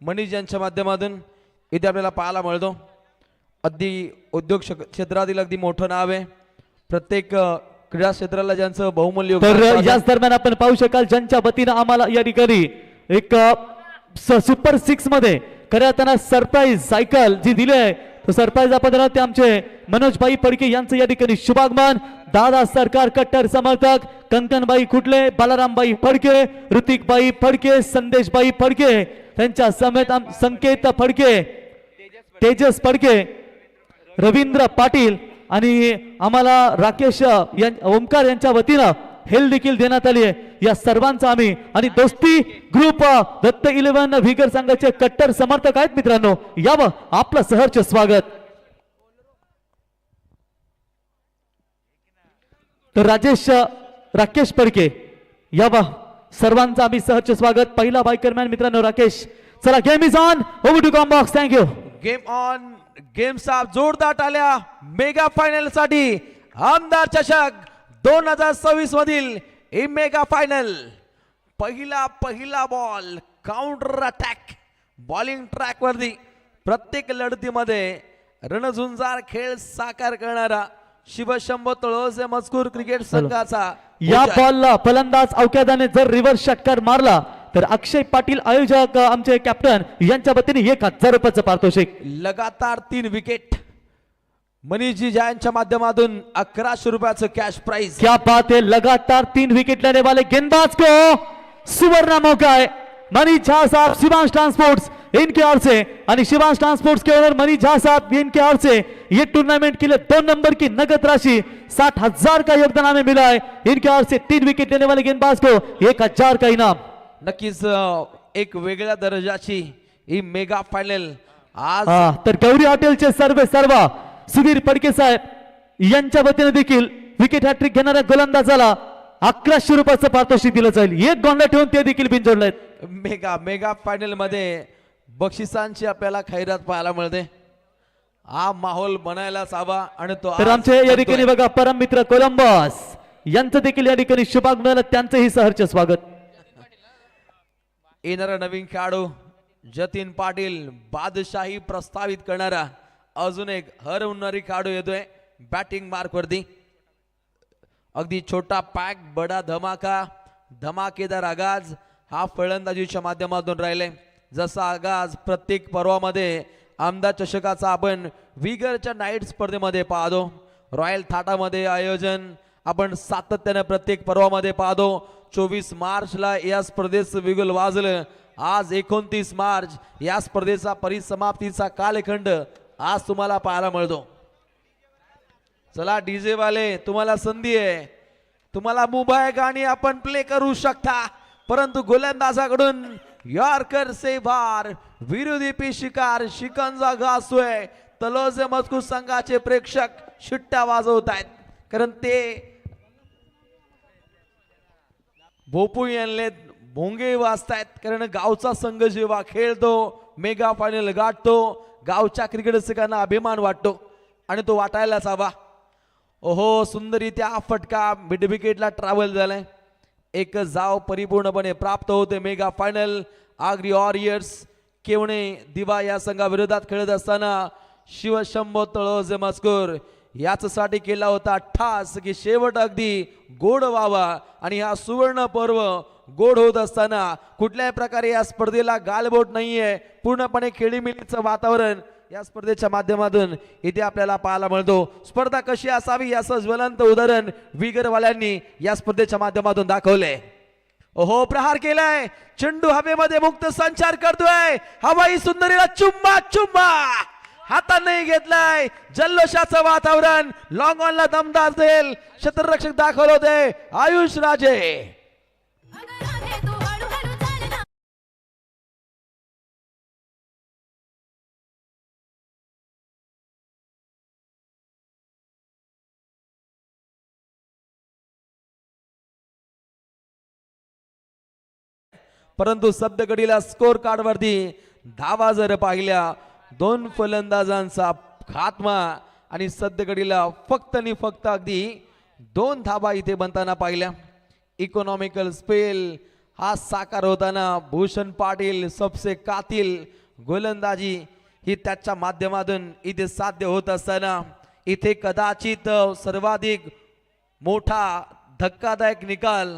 मनीष यांच्या माध्यमातून इथे आपल्याला पाहायला मिळतो। अगदी उद्योग क्षेत्रातील अगदी मोठं नाव आहे। प्रत्येक क्रीडा क्षेत्राला ज्यांचं बहुमूल्य तर याच दरम्यान आपण पाहू शकाल ज्यांच्या वतीनं आम्हाला या ठिकाणी एक सुपर 6 मध्ये खऱ्या अर्थानं सरप्राईज सायकल जी दिली आहे तो सरप्राईज आपण ते आमचे मनोजबाई फडके यांचं या ठिकाणी शुभागमन। दादा सरकार कट्टर समर्थक कंकनबाई खुटले, बालारामबाई फडके, ऋतिकबाई फडके, संदेशबाई फडके त्यांच्या समेत संकेत फडके, तेजस फडके, रवींद्र पाटील आणि आम्हाला राकेश ओमकार यांच्या वतीनं हेल देखील देण्यात आली आहे। या सर्वांचा आम्ही आणि दोस्ती ग्रुप दत्त 11 व्हिगर संघाचे कट्टर समर्थक आहेत मित्रांनो, यावं आपलं सहर्ष स्वागत। तर राकेश फडके यावं सर्वांचा आम्ही सहर्ष स्वागत। पहिला बायकरमॅन मित्रांनो राकेश। चला game is on, over to combox. Thank you. Game on, game साफ जोरदार टाळ्या मेगा फायनल साठी। आमदार चषक 2026 मधील ही मेगा फायनल पहिला ball counter attack bowling track वरती प्रत्येक लढतीमध्ये रणझुंजार खेळ साकार करणारा शिवशंभो तळोजे मजकूर क्रिकेट संघाचा या बॉलला फलंदाज अवकादाने जर रिव्हर्स षटकार मारला तर अक्षय पाटील आयोजक आमचे कॅप्टन यांच्या वतीने 1000 रुपयाचं पारितोषिक। लगातार 3 विकेट मनीषजी यांच्या माध्यमातून 1100 रुपयाचं कॅश प्राइज। क्या बात है, लगातार 3 विकेट लेने वाले गेंदबाज को सुवर्ण मौका है। मनीष झा साहब शिवांश ट्रांसपोर्ट्स इनके ओर से और शिवांश ट्रांसपोर्ट्स के ओनर मनीष झा साहब इनके ओर से ये टूर्नामेंट के लिए 2 नंबर की नगद राशि 60,000 का योगदान हमें मिला है। इनके ओर से 3 विकेट लेने वाले गेंदबाज को 1000 का इनाम। नक्कीच एक वेगळ्या दर्जाची ही मेगा फायनल आज तर गौरी हॉटेलचे सर्व सुधीर फडके साहेब यांच्या वतीने देखील विकेट हॅट्रिक घेणाऱ्या गोलंदाजाला 1100 रुपयाचं पारितोषिक दिलं जाईल। एक गोंडा ठेवून ते देखील बिनजोडले। मेगा फायनल मध्ये बक्षिसांची आपल्याला खैरात पाहायला मिळते। हा माहोल बनायलाच हवा आणि तो तर आमचे या ठिकाणी बघा परम मित्र कोलंबस यांचं देखील या ठिकाणी शुभागमन त्यांचंही सहर्ष स्वागत। येणारा नवीन खेळाडू जतीन पाटील बादशाही प्रस्तावित करणारा अजून एक हरवणारी खेळाडू येतोय बॅटिंग मार्क वरती। अगदी छोटा पॅक बडा धमाका धमाकेदार आगाज हा फलंदाजीच्या माध्यमातून राहिले। जसा आगाज प्रत्येक पर्वामध्ये आमदार चषकाचा आपण विगरच्या नाईट स्पर्धेमध्ये पाहतो, रॉयल थाटामध्ये आयोजन आपण सातत्याने प्रत्येक पर्वामध्ये पाहतो। 24 मार्चला या स्पर्धेचं बिगुल वाजलं। आज 29 मार्च या स्पर्धेचा परिसमाप्तीचा कालखंड आज तुम्हाला पाहायला मिळतो। चला डीजे वाले तुम्हाला संधी आहे, तुम्हाला मुंबई गाणी आपण प्ले करू शकता, परंतु गोलंदाजाकडून यॉर्कर से बार विरोधी पी शिकार शिकंजा घासतोय। तलोजे मजकूर संघाचे प्रेक्षक शिट्ट्या वाजवत आहेत कारण ते भोपू यांले भोंगे वाजतायत कारण गावचा संघ जेव्हा खेळतो मेगा फायनल गाठतो गावच्या क्रिकेट रसिकांना अभिमान वाटतो आणि तो वाटायलाच हवा। ओहो सुंदररित्या फटका मिड विकेटला ट्रॅव्हल झालाय। एक जाव परिपूर्णपणे प्राप्त होते। मेगा फायनल आगरी वॉरियर्स केवणे दिवा या संघाविरोधात खेळत असताना शिवशंभो तळोजे मजकूर याचसाठी केला होता ठास की शेवट अगदी गोड व्हावा आणि हा सुवर्ण पर्व गोड होत असताना कुठल्याही प्रकारे या स्पर्धेला गालबोट नाहीये। पूर्णपणे खेळीमेळीचं वातावरण या स्पर्धेच्या माध्यमातून इथे आपल्याला पाहायला मिळतो। स्पर्धा कशी असावी याचं ज्वलंत उदाहरण विगरवाल्यांनी या स्पर्धेच्या माध्यमातून दाखवले। ओहो प्रहार केलाय, चेंडू हवेमध्ये मुक्त संचार करतोय, हवाई सुंदरीला चुम्मा हाताने घेतलाय। जल्लोषाचं वातावरण लॉंग ऑनला दमदार देल क्षेत्ररक्षक दाखवले होते आयुष राजे। परंतु सद्यघडीला स्कोर कार्ड वरती धावा जर पाहिल्या 2 फलंदाजांचा खात्मा आणि सद्यघडीला फक्त आणि फक्त अगदी 2 धावा इथे बनताना पाहिल्या। इकॉनॉमिकल स्पेल हा साकार होताना भूषण पाटील सबसे कातिल गोलंदाजी ही त्याच्या माध्यमातून इथे साध्य होत असताना इथे कदाचित सर्वाधिक मोठा धक्कादायक निकाल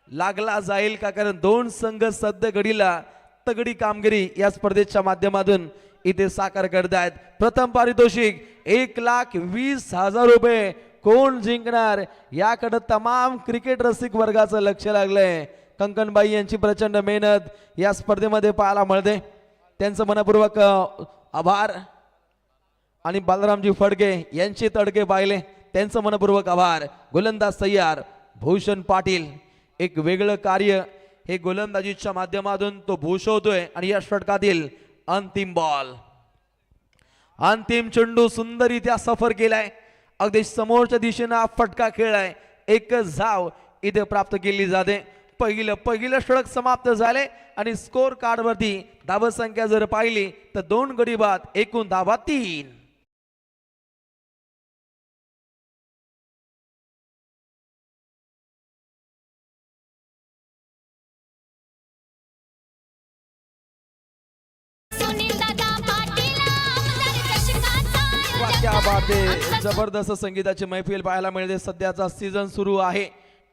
लागला जाईल का, कारण दोन संघ सध्या घडीला तगडी कामगिरी या स्पर्धेच्या माध्यमातून इथे साकार करतायत. प्रथम पारितोषिक 1,20,000 रुपये कोण जिंकणार याकडे तमाम क्रिकेट रसिक वर्गाचं लक्ष लागलंय. कंकणबाई यांची प्रचंड मेहनत या स्पर्धेमध्ये पाहायला मिळते. त्यांचं मनपूर्वक आभार. आणि बालरामजी फडके यांचे तडके पाहिले, त्यांचं मनपूर्वक आभार. गोलंदाज तयार भूषण पाटील. एक वेगळं कार्य हे गोलंदाजीच्या माध्यमातून तो भूषवतोय आणि या षटकातील अंतिम बॉल, अंतिम चेंडू सुंदररित्या सफर केलाय. अगदी समोरच्या दिशेनं हा फटका खेळलाय. एकच धाव इथे प्राप्त केली जाते. पहिलं षटक समाप्त झाले आणि स्कोर कार्ड वरती धाव संख्या जर पाहिली तर 2 गडी बाद, एकूण धावा 3. क्या बात आहे. जबरदस्त संगीताची मैफिल पाहायला मिळते. सध्याचा सीझन सुरू आहे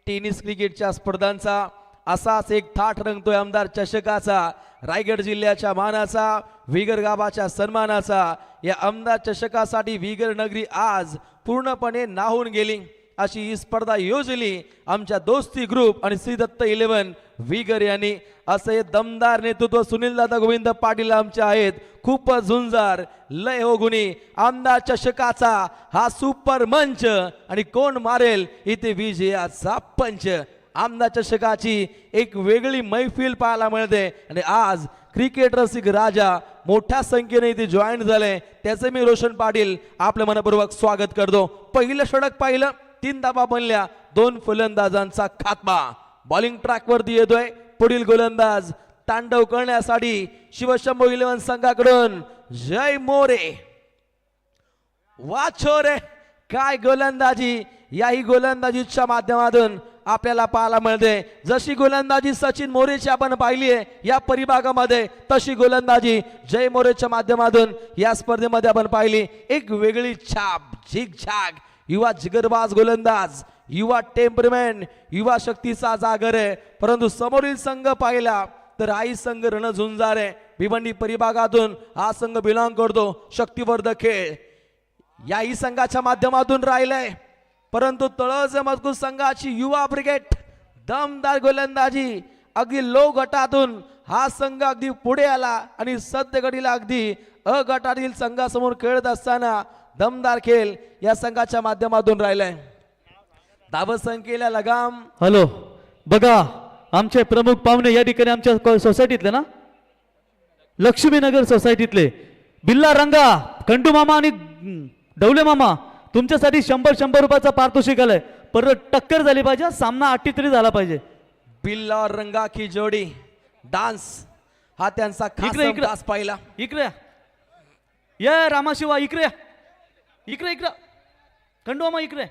टेनिस क्रिकेटच्या स्पर्धांचा. असाच एक थाट रंगतोय आमदार चषकाचा, रायगड जिल्ह्याच्या मानाचा, विगर गावाच्या सन्मानाचा. या आमदार चषकासाठी विगर नगरी आज पूर्णपणे नाहून गेली. अशी ही स्पर्धा योजली आमच्या दोस्ती ग्रुप आणि श्री दत्त 11 विगर यांनी. असे दमदार नेतृत्व सुनील दादा गोविंद पाटील आमचे आहेत. खूप झुंजार लय हो गुणी. आमदार चषकाचा हा सुपर मंच आणि कोण मारेल इथे विजयाचा पंच. आमदार चषकाची एक वेगळी मैफिल पाहायला मिळते आणि आज क्रिकेट रसिक राजा मोठ्या संख्येने इथे जॉईन झाले. त्याचे मी रोशन पाटील आपलं मनपूर्वक स्वागत करतो. पहिलं षटक पाहिलं, 3 धावा बनल्या, 2 फलंदाजांचा खात्मा. बॉलिंग ट्रॅक वरती येतोय पुढील गोलंदाज तांडव करण्यासाठी शिवशंभू 11 संघाकडून जय मोरे. वाछोरे काय गोलंदाजी. याही गोलंदाजीच्या माध्यमातून आपल्याला पाहायला मिळते. जशी गोलंदाजी सचिन मोरेची आपण पाहिली आहे या परिभागामध्ये, तशी गोलंदाजी जय मोरेच्या माध्यमातून या स्पर्धेमध्ये आपण पाहिली. एक वेगळी छाप, झिगझॅग, युवा जिगरबाज गोलंदाज, युवा टेम्परमेंट, युवा शक्तीचा जागर आहे. परंतु समोरील संघ पाहिला तर आई संघ रणझुंजार आहे. भिवंडी परिभागातून हा संघ बिलॉंग करतो. शक्तिवर्धक खेळ याही संघाच्या माध्यमातून राहिलाय. परंतु तळोजा मजकूर संघाची युवा ब्रिगेड दमदार गोलंदाजी. अगदी लो गटातून हा संघ अगदी पुढे आला आणि सध्या घडीला अगदी अ गटातील संघासमोर खेळत असताना दमदार खेळ या संघाच्या माध्यमातून राहिलाय. धावसंख्येला लगाम. हॅलो बघा, आमचे प्रमुख पाहुणे या ठिकाणी आमच्या सोसायटीतले ना, लक्ष्मीनगर सोसायटीतले बिल्ला रंगा, खंडू मामा आणि डवले मामा, तुमच्यासाठी 100 रुपयाचा पारितोषिक आलाय. परत टक्कर झाली पाहिजे, सामना 8 तरी झाला पाहिजे. बिल्ला और रंगा की जोडी डान्स हा त्यांचा खास डान्स पाहिला. इकडे ये रामाशिवा, इकडे इकडे इकडे खंडू मामा इकडे.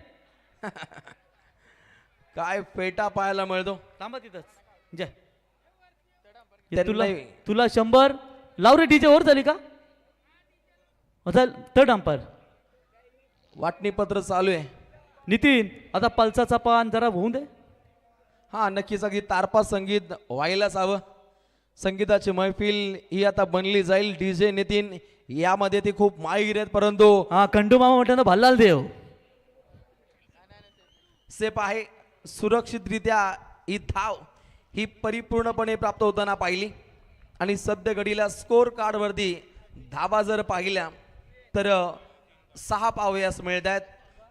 काय पेटा पाहायला मिळतो. थांबा तिथंच. जय तुला तुला 100 लाव रे. डीजे वर झाली का? थर्ड अंपायर वाटणी पत्र चालू आहे. नितीन आता पल्साचा पान जरा होऊन दे. हा नक्कीच अगदी तारपा संगीत व्हायलाच हवं. संगीताची मैफिल ही आता बनली जाईल. डीजे नितीन यामध्ये ते खूप माहिर आहेत. परंतु हा खंडू मामा म्हटलं ना भल्लाल देव सेफ आहे. सुरक्षितरित्या ही धाव ही परिपूर्णपणे प्राप्त होताना पाहिली. आणि सध्या घडीला स्कोर कार्ड वरती धावा जर पाहिल्या तर 6 पावयास मिळत आहेत.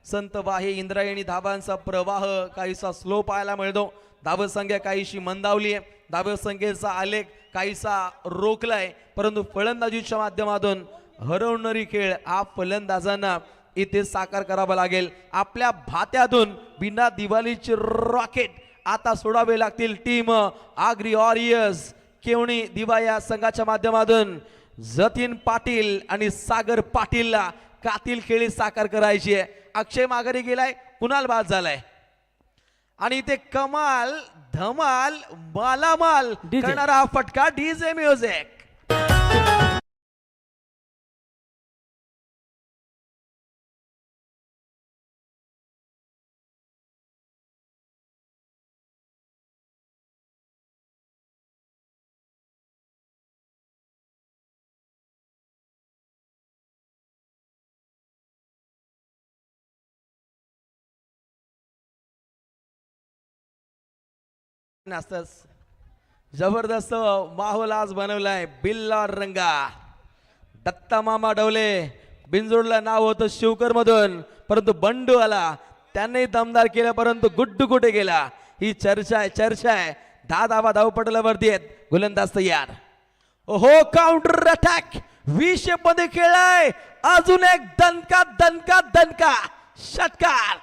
संत वाहे इंद्रायणी धावांचा प्रवाह काहीसा स्लो पाहायला मिळतो. धावसंख्या काहीशी मंदावली आहे. धावसंख्येचा आलेख काहीसा रोखलाय. परंतु फलंदाजीच्या माध्यमातून हरवणारी खेळ हा फलंदाजांना इथे साकार करावा लागेल. आपल्या भात्यातून बिना दिवाळीचे रॉकेट आता सोडावे लागतील. टीम आग्री वॉरियर्स केवणी दिवा या संघाच्या माध्यमातून जतीन पाटील आणि सागर पाटीलला कातील खेळी साकार करायची आहे. अक्षय माघारी गेलाय, कुणाल बाद झालाय. आणि ते कमाल धमाल मालामाल DJ. करणारा हा फटका डीजे म्युझिक. असतंच. जबरदस्त माहोल आज बनवलाय बिल्ला रंगा. दत्ता मामा डवले बिनजोडला नाव होतं शिवकर मधून, परंतु बंडू आला त्यांनी दमदार केलं, परंतु गुड्डू कुठे गेला ही चर्चा आहे. धावा धावपटलावरती आहेत. गोलंदाज तयार. ओहो काउंटर अटॅक वी शेप मध्ये खेळलाय. अजून एक दणका षटकार.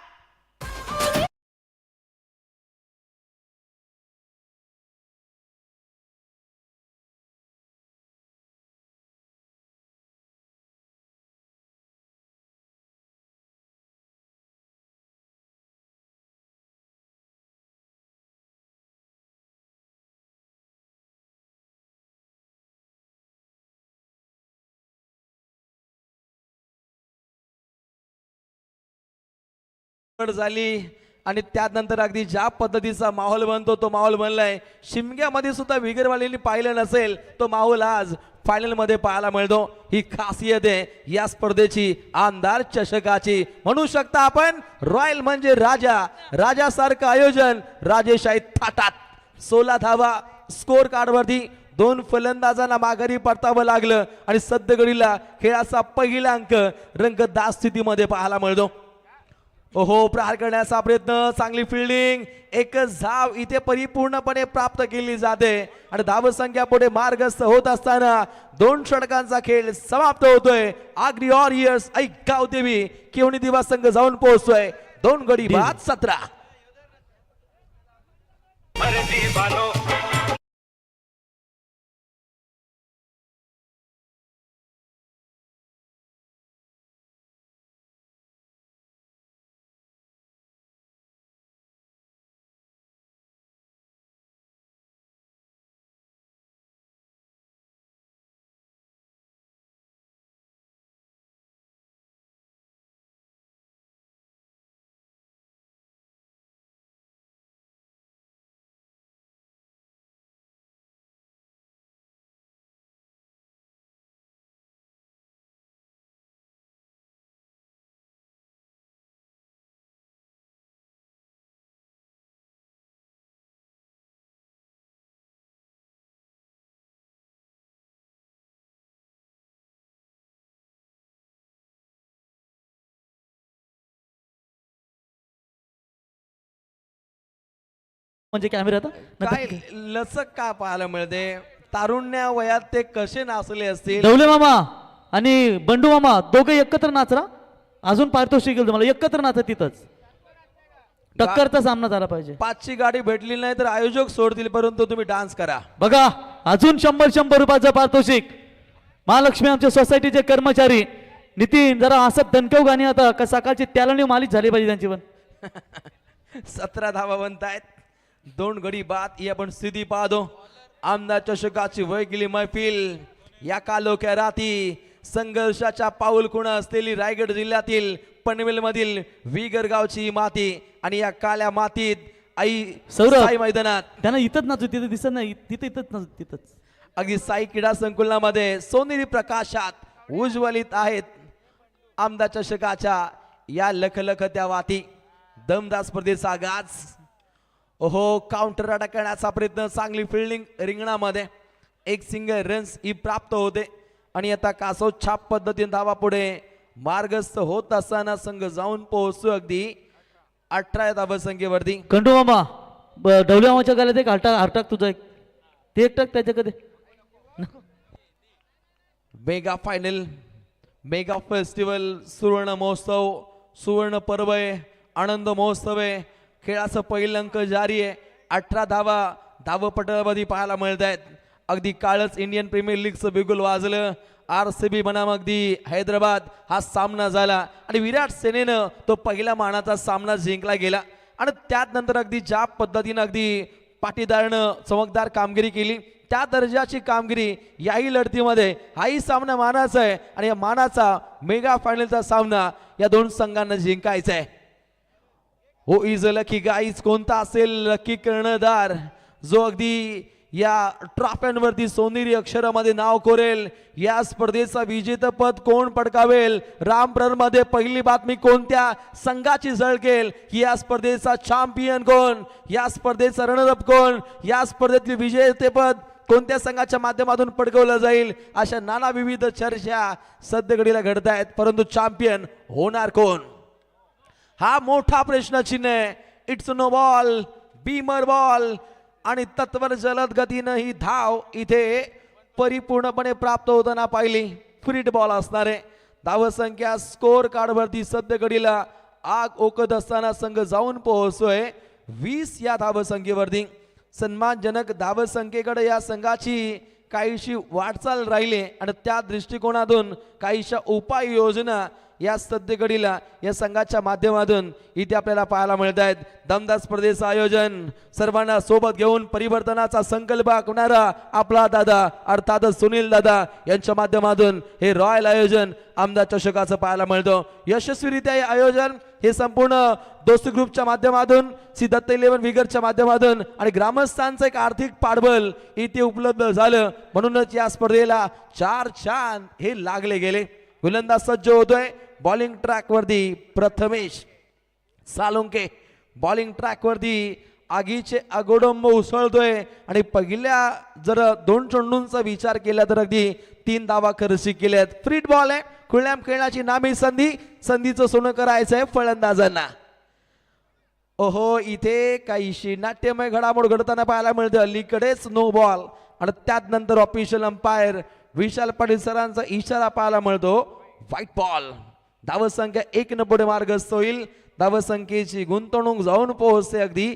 झाली आणि त्यानंतर अगदी ज्या पद्धतीचा माहोल बनतो तो माहोल बनलाय. शिमग्यामध्ये सुद्धा विगरवालेंनी पाहिलं नसेल तो माहोल आज फायनल मध्ये पाहायला मिळतो. ही खासियत आहे या स्पर्धेची, आमदार चषकाची. म्हणू शकता आपण रॉयल म्हणजे राजासारखं आयोजन राजेशाही थाटात. 16 धावा स्कोर कार्ड वरती. 2 फलंदाजांना माघारी परतावं लागलं आणि सद्यघडीला खेळाचा पहिला अंक रंगतदार स्थितीमध्ये पाहायला मिळतो. ओहो प्रहार करण्याचा प्रयत्न, चांगली फिल्डिंग, एकच धाव इथे परिपूर्णपणे प्राप्त केली जाते आणि धावसंख्या पुढे मार्गस्थ होत असताना 2 षटकांचा खेळ समाप्त होतोय. आग्री वॉरियर्स ऐकाव देवी केवणी दिवा संघ जाऊन पोहोचतोय 2 गडी बाद 17. म्हणजे कॅमेरा काय लचक का पाहायला मिळते. तारुण्या वयात ते कसे नाचले असतील. डवले मामा आणि बंडू मामा दोघे एकत्र नाचरा. अजून पारितोषिक येईल तुम्हाला. एकत्र नाचा तिथंच. टक्करचा सामना झाला पाहिजे. 5ची गाडी भेटली नाही तर आयोजक सोडतील, परंतु तुम्ही डान्स करा. बघा अजून 100 रुपयाचं पारितोषिक. महालक्ष्मी आमच्या सोसायटीचे कर्मचारी नितीन जरा असं दणकव गाणी आता का सकाळची त्याला मालिश झाली पाहिजे त्यांची पण. 17 धावा बनतायत. 2 गडी बाद ही आपण स्थिती पाहतो. आमदार चषकाची वय गेली मैफिल या कालोख्या राती. संघर्षाच्या पाऊल खुणा असलेली रायगड जिल्ह्यातील पनवेल मधील विगर गावची माती आणि या काल्या मातीत आई सौरभ साई मैदानात त्यांना इथंच नाचू तिथे दिसत नाही. इथंच नाचू तिथंच. अगदी साई क्रीडा संकुलनामध्ये सोनेरी प्रकाशात उज्ज्वलित आहेत आमदार चषकाच्या या लखलखत्या वाती. दमदार स्पर्धेचा आगाज. ओहो काउंटर अटॅक करण्याचा प्रयत्न, चांगली फिल्डिंग रिंगणामध्ये. 1 सिंगल रन्स ही प्राप्त होते आणि आता कासव छाप पद्धतीने धावा पुढे मार्गस्थ होत असताना संघ जाऊन पोहोचतो अगदी 18 धावा संख्येवरती. कंटू मामा डवले मामाच्या गाल्यात एक हरटाक तुझा एक ते एक टाक त्याच्याकडे. मेगा फायनल, मेगा फेस्टिवल, सुवर्ण महोत्सव, सुवर्ण पर्व आहे, आनंद महोत्सव आहे. खेळाचं पहिलं अंक जारी आहे. 18 धावा धावपटलावरती पाहायला मिळत आहेत. अगदी काळच इंडियन प्रीमियर लीगचं बिगुल वाजलं. RCB बनाम अगदी हैदराबाद हा सामना झाला आणि विराट सेनेनं तो पहिला मानाचा सामना जिंकला गेला. आणि त्यात नंतर अगदी ज्या पद्धतीनं अगदी पाटीदारनं चमकदार कामगिरी केली त्या दर्जाची कामगिरी याही लढतीमध्ये हाही सामना मानाचा आहे आणि या मानाचा मेगा फायनलचा सामना या दोन संघांना जिंकायचा आहे. हो इज लकी गाईज, कोणता असेल लकी कर्णधार जो अगदी या ट्रॉफ्यांवरती सोनेरी अक्षरामध्ये नाव कोरेल. या स्पर्धेचा विजेतेपद कोण पटकावेल, रामप्रमध्ये पहिली बातमी कोणत्या संघाची झळकेल, की या स्पर्धेचा चॅम्पियन कोण, या स्पर्धेचा रनरअप कोण, या स्पर्धेतील विजेतेपद कोणत्या संघाच्या माध्यमातून पटकवलं जाईल, अशा नाना विविध चर्चा सध्या घडीला घडत आहेत. परंतु चॅम्पियन होणार कोण हा मोठा प्रश्नचिन्ह आहे. It's no ball, beamer ball आणि तत्वर जलद गतीनं ही धाव इथे परिपूर्णपणे प्राप्त होताना पाहिली. फ्रीट बॉल असणारे धावसंख्या स्कोर कार्डवरती सध्या घडीला आग ओकत असताना संघ जाऊन पोहोचतोय 20 या धावसंख्येवरती. सन्मानजनक धावसंख्येकडे या संघाची काहीशी वाटचाल राहिली आणि त्या दृष्टिकोनातून काहीशा उपाययोजना या सध्या घडीला या संघाच्या माध्यमातून इथे आपल्याला पाहायला मिळत आहेत. दमदार स्पर्धेचं आयोजन सर्वांना सोबत घेऊन परिवर्तनाचा संकल्प आखणारा आपला दादा अर्थात सुनील दादा यांच्या माध्यमातून हे रॉयल आयोजन आमदार चषकाचं पाहायला मिळतं. यशस्वीरित्या हे आयोजन हे संपूर्ण दोस्ती ग्रुपच्या माध्यमातून, श्री दत्त 11 विगरच्या माध्यमातून आणि ग्रामस्थांचं एक आर्थिक पाठबळ इथे उपलब्ध झालं. म्हणूनच या स्पर्धेला 4 चांद हे लागले गेले. गोलंदाज सज्ज होतोय बॉलिंग ट्रॅक वरती. प्रथमेश सालुंके बॉलिंग ट्रॅक वरती आगीचे अगोडंब उसळतोय आणि पहिल्या जर 2 चेंडूंचा विचार केला तर अगदी 3 धावा खर्ची केल्यात. फ्रीट बॉल आहे, खुळ्याम खेळण्याची नामी संधी, संधीचं सोनं करायचं आहे फलंदाजांना. ओहो इथे काहीशी नाट्यमय घडामोड घडताना पाहायला मिळते. अलीकडेच नो बॉल आणि त्यात नंतर ऑफिशियल अंपायर विशाल पाटील सरांचा इशारा पाहायला मिळतो व्हाईट बॉल. धावसंख्या 1 न पुढे मार्गस्थ होईल. धावसंख्येची गुंतवणूक जाऊन पोहोचते अगदी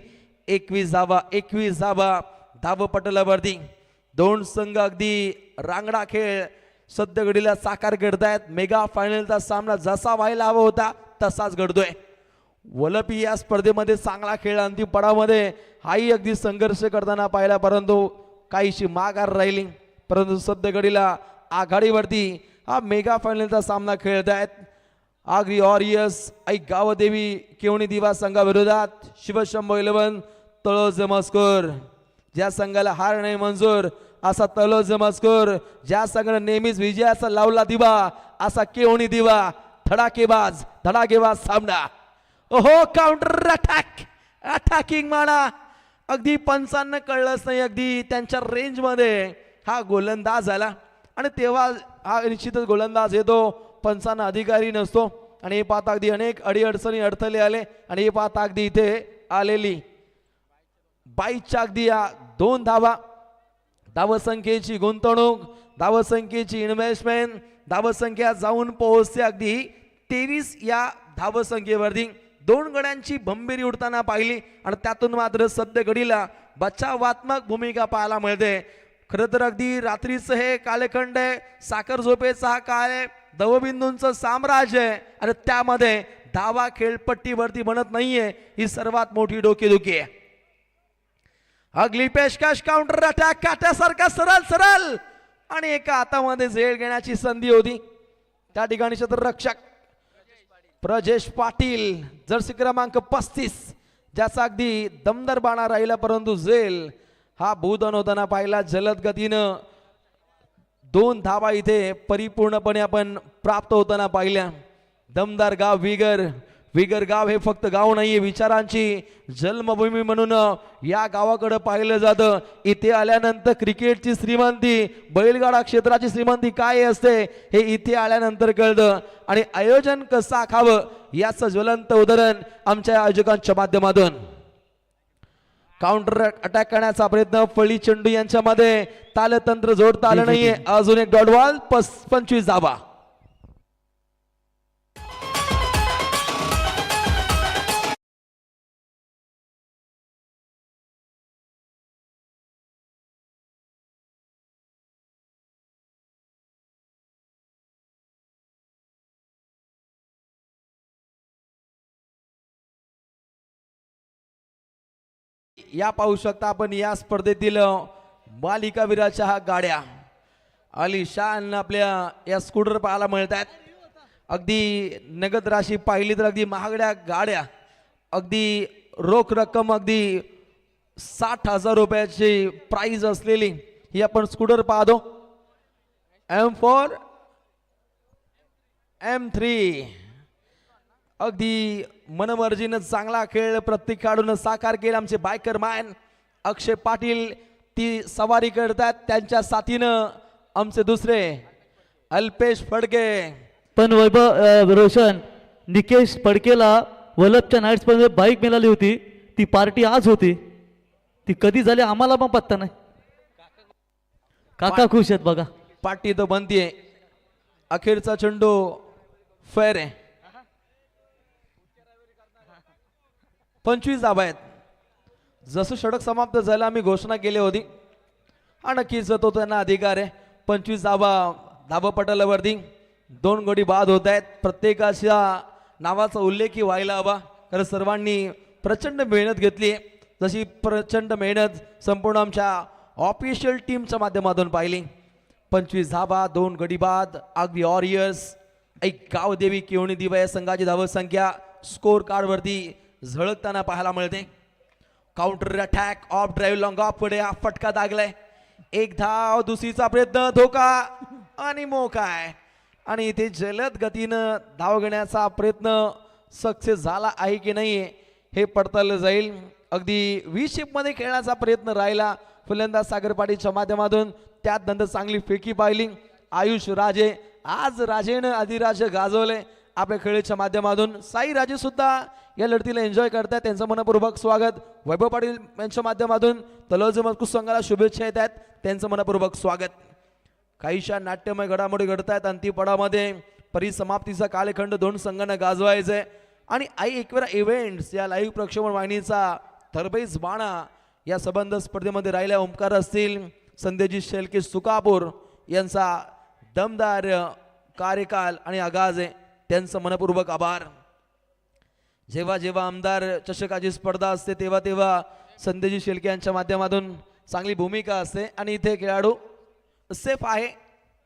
21 धावा. 21 धावा धावपटलावरती. दोन संघ अगदी रांगडा खेळ सध्या घडीला साकार करतायत. मेगा फायनलचा सामना जसा व्हायला हवा होता तसाच घडतोय. वलपी या स्पर्धेमध्ये चांगला खेळ अंतिम पडावामध्ये हाही अगदी संघर्ष करताना पाहिला, परंतु काहीशी माघार राहिली. परंतु सध्या घडीला आघाडीवरती हा मेगा फायनलचा सामना खेळत आहेत. आगरी ऑरियस ऐ गावदेवी केवणी दिवा संघाविरोधात शिवशंभो 11 तळोज मस्कोर. ज्या संघाला हार नाही मंजूर असा तळोज मस्कोर, ज्या संघाने नेहमीच विजयाचा लावला दिवा असा केवणी दिवा. धडाकेबाज सामना. ओहो काउंटर अटॅक, अटॅकिंग माना. अगदी पंचांना कळलंच नाही, अगदी त्यांच्या रेंजमध्ये हा गोलंदाज आला आणि तेव्हा हा निश्चितच गोलंदाज येतो, पंचांना अधिकारी नसतो. आणि हे पाहता अगदी अनेक अडीअडचणी अडथळे आले आणि हे पाहता अगदी इथे आलेली 22च्या अगदी या 2 धावा. धावसंख्येची गुंतवणूक, धावसंख्येची इन्व्हेस्टमेंट, धावसंख्या जाऊन पोहोचते अगदी 23 या धावसंख्येवरती. 2 गड्यांची भंबीरी उडताना पाहिली आणि त्यातून मात्र सध्या घडीला बचावात्मक भूमिका पाहायला मिळते. खरं तर अगदी रात्रीचं हे कालखंड आहे, साखर झोपेचा हा काळ आहे, दवबिंदूंचं साम्राज्य आहे आणि त्यामध्ये धावा खेळपट्टीवरती बनत नाहीये, ही सर्वात मोठी डोकेदुखी आहे. अगली पेशकश काउंटर अटॅक काट्यासारखा सरळ आणि एका हातामध्ये झेल घेण्याची संधी होती. त्या ठिकाणी क्षेत्ररक्षक प्रजेश पाटील जर्सी क्रमांक 35 ज्याचा अगदी दमदार बाणा राहिला, परंतु झेल हा भूदन होताना पाहिला. जलद गतीनं 2 धावा इथे परिपूर्णपणे आपण प्राप्त होताना पाहिल्या. दमदार गाव विगर गाव हे फक्त गाव नाहीये, विचारांची जन्मभूमी म्हणून या गावाकडे पाहिलं जातं. इथे आल्यानंतर क्रिकेटची श्रीमंती, बैलगाडा क्षेत्राची श्रीमंती काय असते हे इथे आल्यानंतर कळतं आणि आयोजन कसं आखावं याचं ज्वलंत उदाहरण आमच्या आयोजकांच्या माध्यमातून. काउंटर अटॅक करण्याचा प्रयत्न फळी चेंडू यांच्यामध्ये तालतंत्र जोडता आलं नाहीये. अजून एक डॉट बॉल, 25 धावा. या पाहू शकता आपण या स्पर्धेतील मालिका वीराच्या हा गाड्या आलिशान आपल्या या स्कूटर पाहायला मिळत आहेत. अगदी नगद राशी पाहिली तर अगदी महागड्या गाड्या, अगदी रोख रक्कम अगदी 60,000 रुपयाची प्राइज असलेली ही आपण स्कूटर पाहतो. M4 M3 अगदी मनमर्जीनं चांगला खेळ प्रत्येक खेळाडून साकार केला. आमचे बायकर मॅन अक्षय पाटील ती सवारी करतात, त्यांच्या साथीनं आमचे दुसरे अल्पेश फडके. पण वैभव रोशन, निकेश फडकेला वल्लभच्या नाईट्स मध्ये बाईक मिळाली होती, ती पार्टी आज होती, ती कधी झाली आम्हाला पण पत्ता नाही. काका खुश आहेत बघा. पार्टी तर बनतीये. अखेरचा चेंडू फेर आहे. 25 धावा आहेत. जसं षटक समाप्त झालं आम्ही घोषणा केली होती, हा नक्कीच तो त्यांना अधिकार आहे. 25 धावपटलावरती 2 गडी बाद होत आहेत. प्रत्येकाच्या नावाचा उल्लेख व्हायला हवा, कारण सर्वांनी प्रचंड मेहनत घेतली आहे. जशी प्रचंड मेहनत संपूर्ण आमच्या ऑफिशियल टीमच्या माध्यमातून पाहिली. 25 धावा, 2 गडी बाद, अगदी वॉरियर्स एक गावदेवी केवणी दिवा या संघाची धावसंख्या स्कोर कार्डवरती झळकताना पाहायला मिळते. Counter attack, of drive, long of पुढे हा फटका दागलाय. एक धाव, दुसरीचा प्रयत्न, धोका आणि मोकाय. आणि इथे जलद गतीनं धाव घेण्याचा प्रयत्न सक्सेस झाला आहे की नाही हे पडताळलं जाईल. अगदी V-शेप मध्ये खेळण्याचा प्रयत्न राहिला फलंदाज सागर पाटीलच्या माध्यमातून, त्यात नंतर चांगली फेकी पाहिली. आयुष राजे, आज राजेनं अधिराज गाजवले आपल्या खेळीच्या माध्यमातून. साई राजे सुद्धा या लढतीला एन्जॉय करतात, त्यांचं मनपूर्वक स्वागत. वैभव पाटील यांच्या माध्यमातून तलोजी मजकूर संघाला शुभेच्छा येत आहेत, त्यांचं मनपूर्वक स्वागत. काहीशा नाट्यमय घडामोडी घडत आहेत. अंतिपडामध्ये परिसमाप्तीचा कालखंड 2 संघांना गाजवायचा आहे. आणि आई एकवेळा इव्हेंट्स या लाईव्ह प्रक्षेपण वाहिनीचा थरबेज बाणा या संबंध स्पर्धेमध्ये राहिल्या ओंकार असतील, संदेजी शेलके सुकापूर यांचा दमदार कार्यकाल आणि आगाज आहे, त्यांचं मनपूर्वक आभार. जेव्हा जेव्हा आमदार चषकाची स्पर्धा असते तेव्हा तेव्हा संदेजी शेलके यांच्या माध्यमातून चांगली भूमिका असते. आणि इथे खेळाडू सेफ आहे,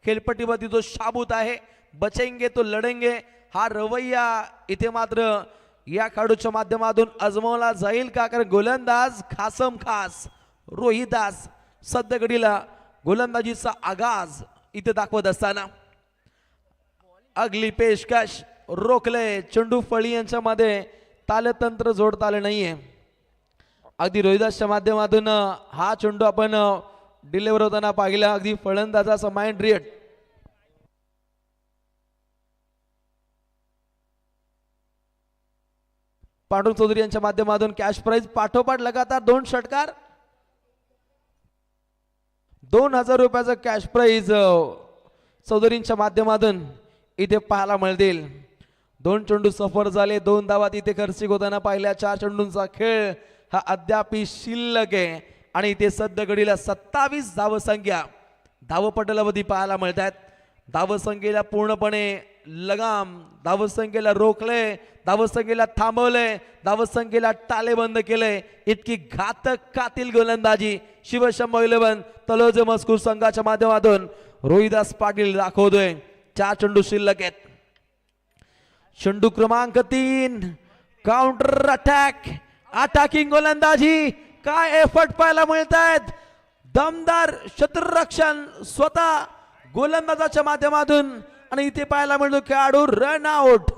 खेळपट्टीवरती जो शाबूत आहे, बचेंगे तो लढेंगे हा रवैया इथे मात्र या खेळाडूच्या माध्यमातून आजमावला जाईल का? कारण गोलंदाज खासम खास रोहिदास सध्या घडीला गोलंदाजीचा आगाज इथे दाखवत असताना अगली पेशकश रोखले. चेंडू फळी यांच्या मध्ये तालतंत्र जोडता आले नाहीये. अगदी रोहिदासच्या माध्यमातून हा चेंडू आपण डिलिव्हर होताना पाहिला. अगदी फलंदाजाचा माइंड रिएट. पांडुरंग चौधरी यांच्या माध्यमातून कॅश प्राइज पाठोपाठ लगातार 2 षटकार, 2,000 रुपयाचा कॅश प्राइज चौधरींच्या माध्यमातून इथे पाहायला मिळतील. 2 चेंडू सफर झाले, 2 धावा तिथे खर्चिक होताना पाहिल्या. 4 चेंडूंचा खेळ हा अद्याप शिल्लक आहे. आणि इथे सध्या घडीला 27 धावसंख्या धावपटलावरती पाहायला मिळतात. धावसंख्येला पूर्णपणे लगाम, धावसंख्येला रोखले, धावसंख्येला थांबवले, धावसंख्येला टालेबंद केले. इतकी घातक कातील गोलंदाजी शिवशंभो 11 तलोजे मजकूर संघाच्या माध्यमातून रोहिदास पाटील दाखवतोय. 4 चेंडू शिल्लक आहेत. चेंडू क्रमांक 3, काउंटर अटॅक, अटॅकिंग गोलंदाजी, काय एफर्ट पाहायला मिळत आहेत. दमदार क्षेत्ररक्षण स्वतः गोलंदाजाच्या माध्यमातून. आणि इथे पाहायला मिळतो खेळाडू रन आउट.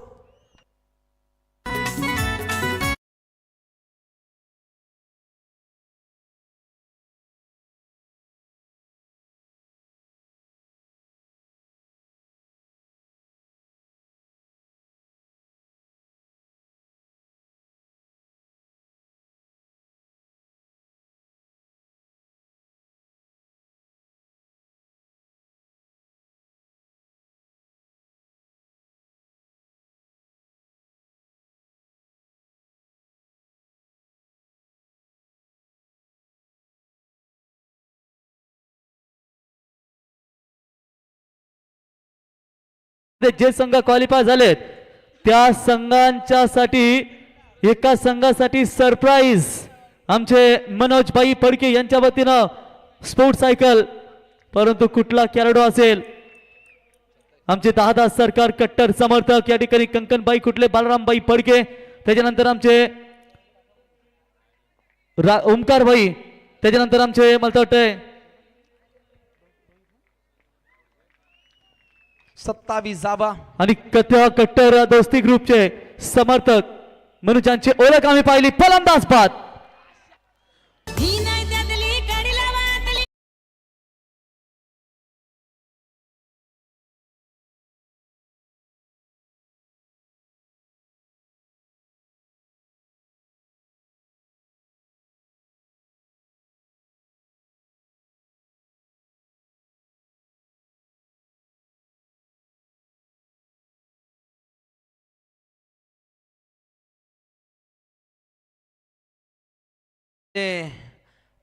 जे संघ क्वालिफाय झालेत त्या संघांच्यासाठी एका संघासाठी सरप्राईज आमचे मनोजबाई फडके यांच्या वतीनं स्पोर्ट सायकल, परंतु कुठला खेळाडू असेल आमचे दादा सरकार कट्टर समर्थक या ठिकाणी कंकनबाई कुठले बालरामबाई फडके, त्याच्यानंतर आमचे ओमकारबाई, त्याच्यानंतर आमचे मला वाटतंय 27 जावा आणि कथ्या कट्टर दोस्ती ग्रुपचे समर्थक म्हणून ज्यांची ओळख आम्ही पाहिली फलंदाज बाद.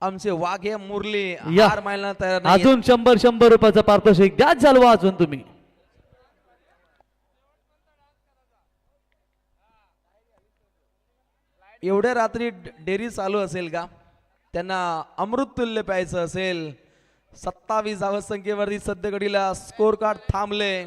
आमचे वाघे मुरली या. हार मानला तयार नाही. अजून 100 रुपयाचा पारितोषिक द्या चालवा अजून तुम्ही. एवढ्या रात्री डेअरी चालू असेल का? त्यांना अमृत तुल्य प्यायचं असेल. 27 धावसंख्येवरती सध्या घडीला स्कोर कार्ड थांबले.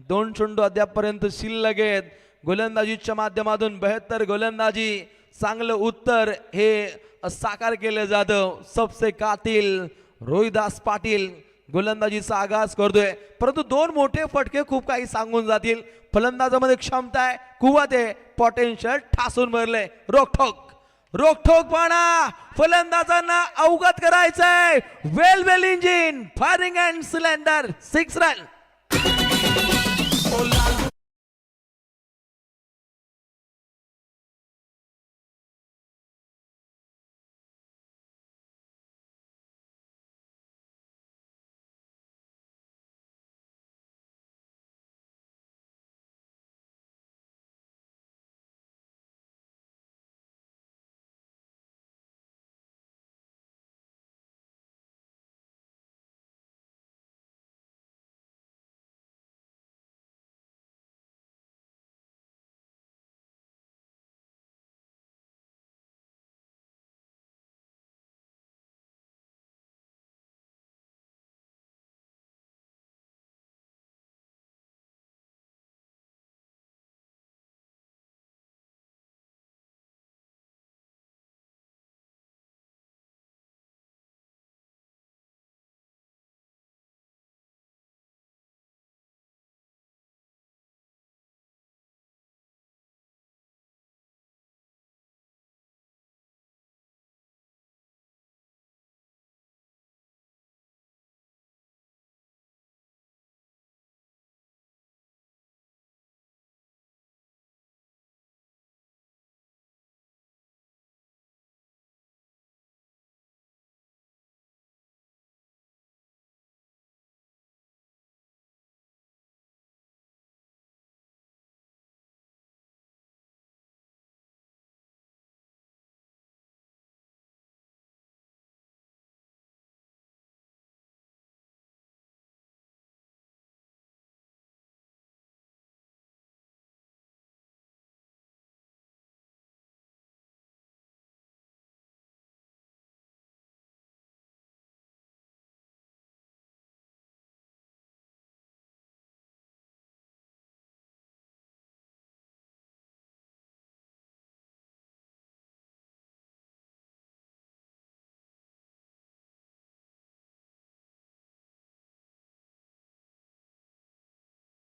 2 चेंडू अद्यापपर्यंत शिल्लक आहेत. गोलंदाजीच्या माध्यमातून 72 गोलंदाजी, चांगलं उत्तर हे साकार केलं जातं. सबसे कातील रोहिदास पाटील गोलंदाजीचा आगाज करतोय, परंतु 2 मोठे फटके खूप काही सांगून जातील. फलंदाजामध्ये क्षमता आहे, कुवत आहे, पोटेन्शियल ठासून भरले. रोखोक रोखोक पाणा फलंदाजांना अवगत करायचंय. Well well engine firing and cylinder 6 run.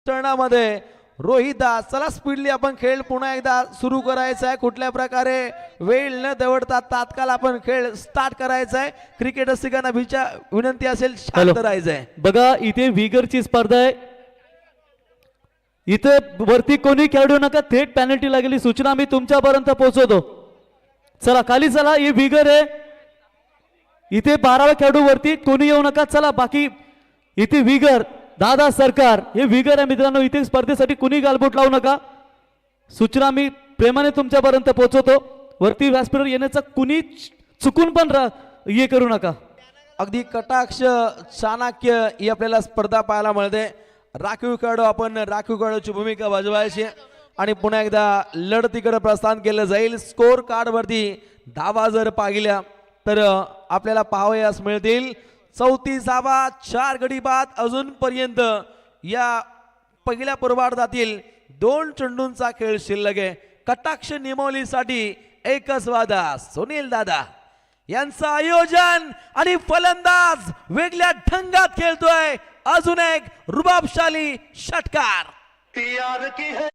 टर्नामध्ये रोहिदास. चला स्पीडली आपण खेळ पुन्हा एकदा सुरू करायचा आहे. कुठल्या प्रकारे वेळ न दवडता तात्काळ आपण खेळ स्टार्ट करायचा आहे. क्रिकेट रसिकांना विनंती असेल शांत राहायचंय. बघा इथे विगरची स्पर्धा आहे. इथे वरती कोणी खेळू नका, थेट पेनल्टी लागली सूचना मी तुमच्यापर्यंत पोहोचवतो. चला खाली चला, ही विगर आहे. इथे 12 खेळाडू वरती कोणी येऊ नका. चला बाकी इथे विगर दादा सरकार हे विगर आहे मित्रांनो. इथे स्पर्धेसाठी कुणी गालबोट लावू नका, सूचना मी प्रेमाने तुमच्यापर्यंत पोहोचवतो. वरती व्यासपीठावर येण्याचा कुणी चुकून पण हे करू नका. अगदी कटाक्ष चाणक्य ही आपल्याला स्पर्धा पाहायला मिळते. राखीव खेळाडू आपण राखीव खेळाडूची भूमिका बजवायची. आणि पुन्हा एकदा लढतीकडे प्रस्थान केलं जाईल. स्कोर कार्ड वरती धावा जर पाहिल्या तर आपल्याला पाहावयास मिळतील 34 धावा, 4 गडी बाद. अजूनपर्यंत या पहिल्या पूर्वार्धातील 2 चेंडूंचा खेळ शिल्लक आहे. कटाक्ष निमवलीसाठी एकच वादा सुनील दादा यांचं आयोजन आणि फलंदाज वेगळ्या ढंगात खेळतोय. अजून एक रुबाबशाली षटकार. तैयार की है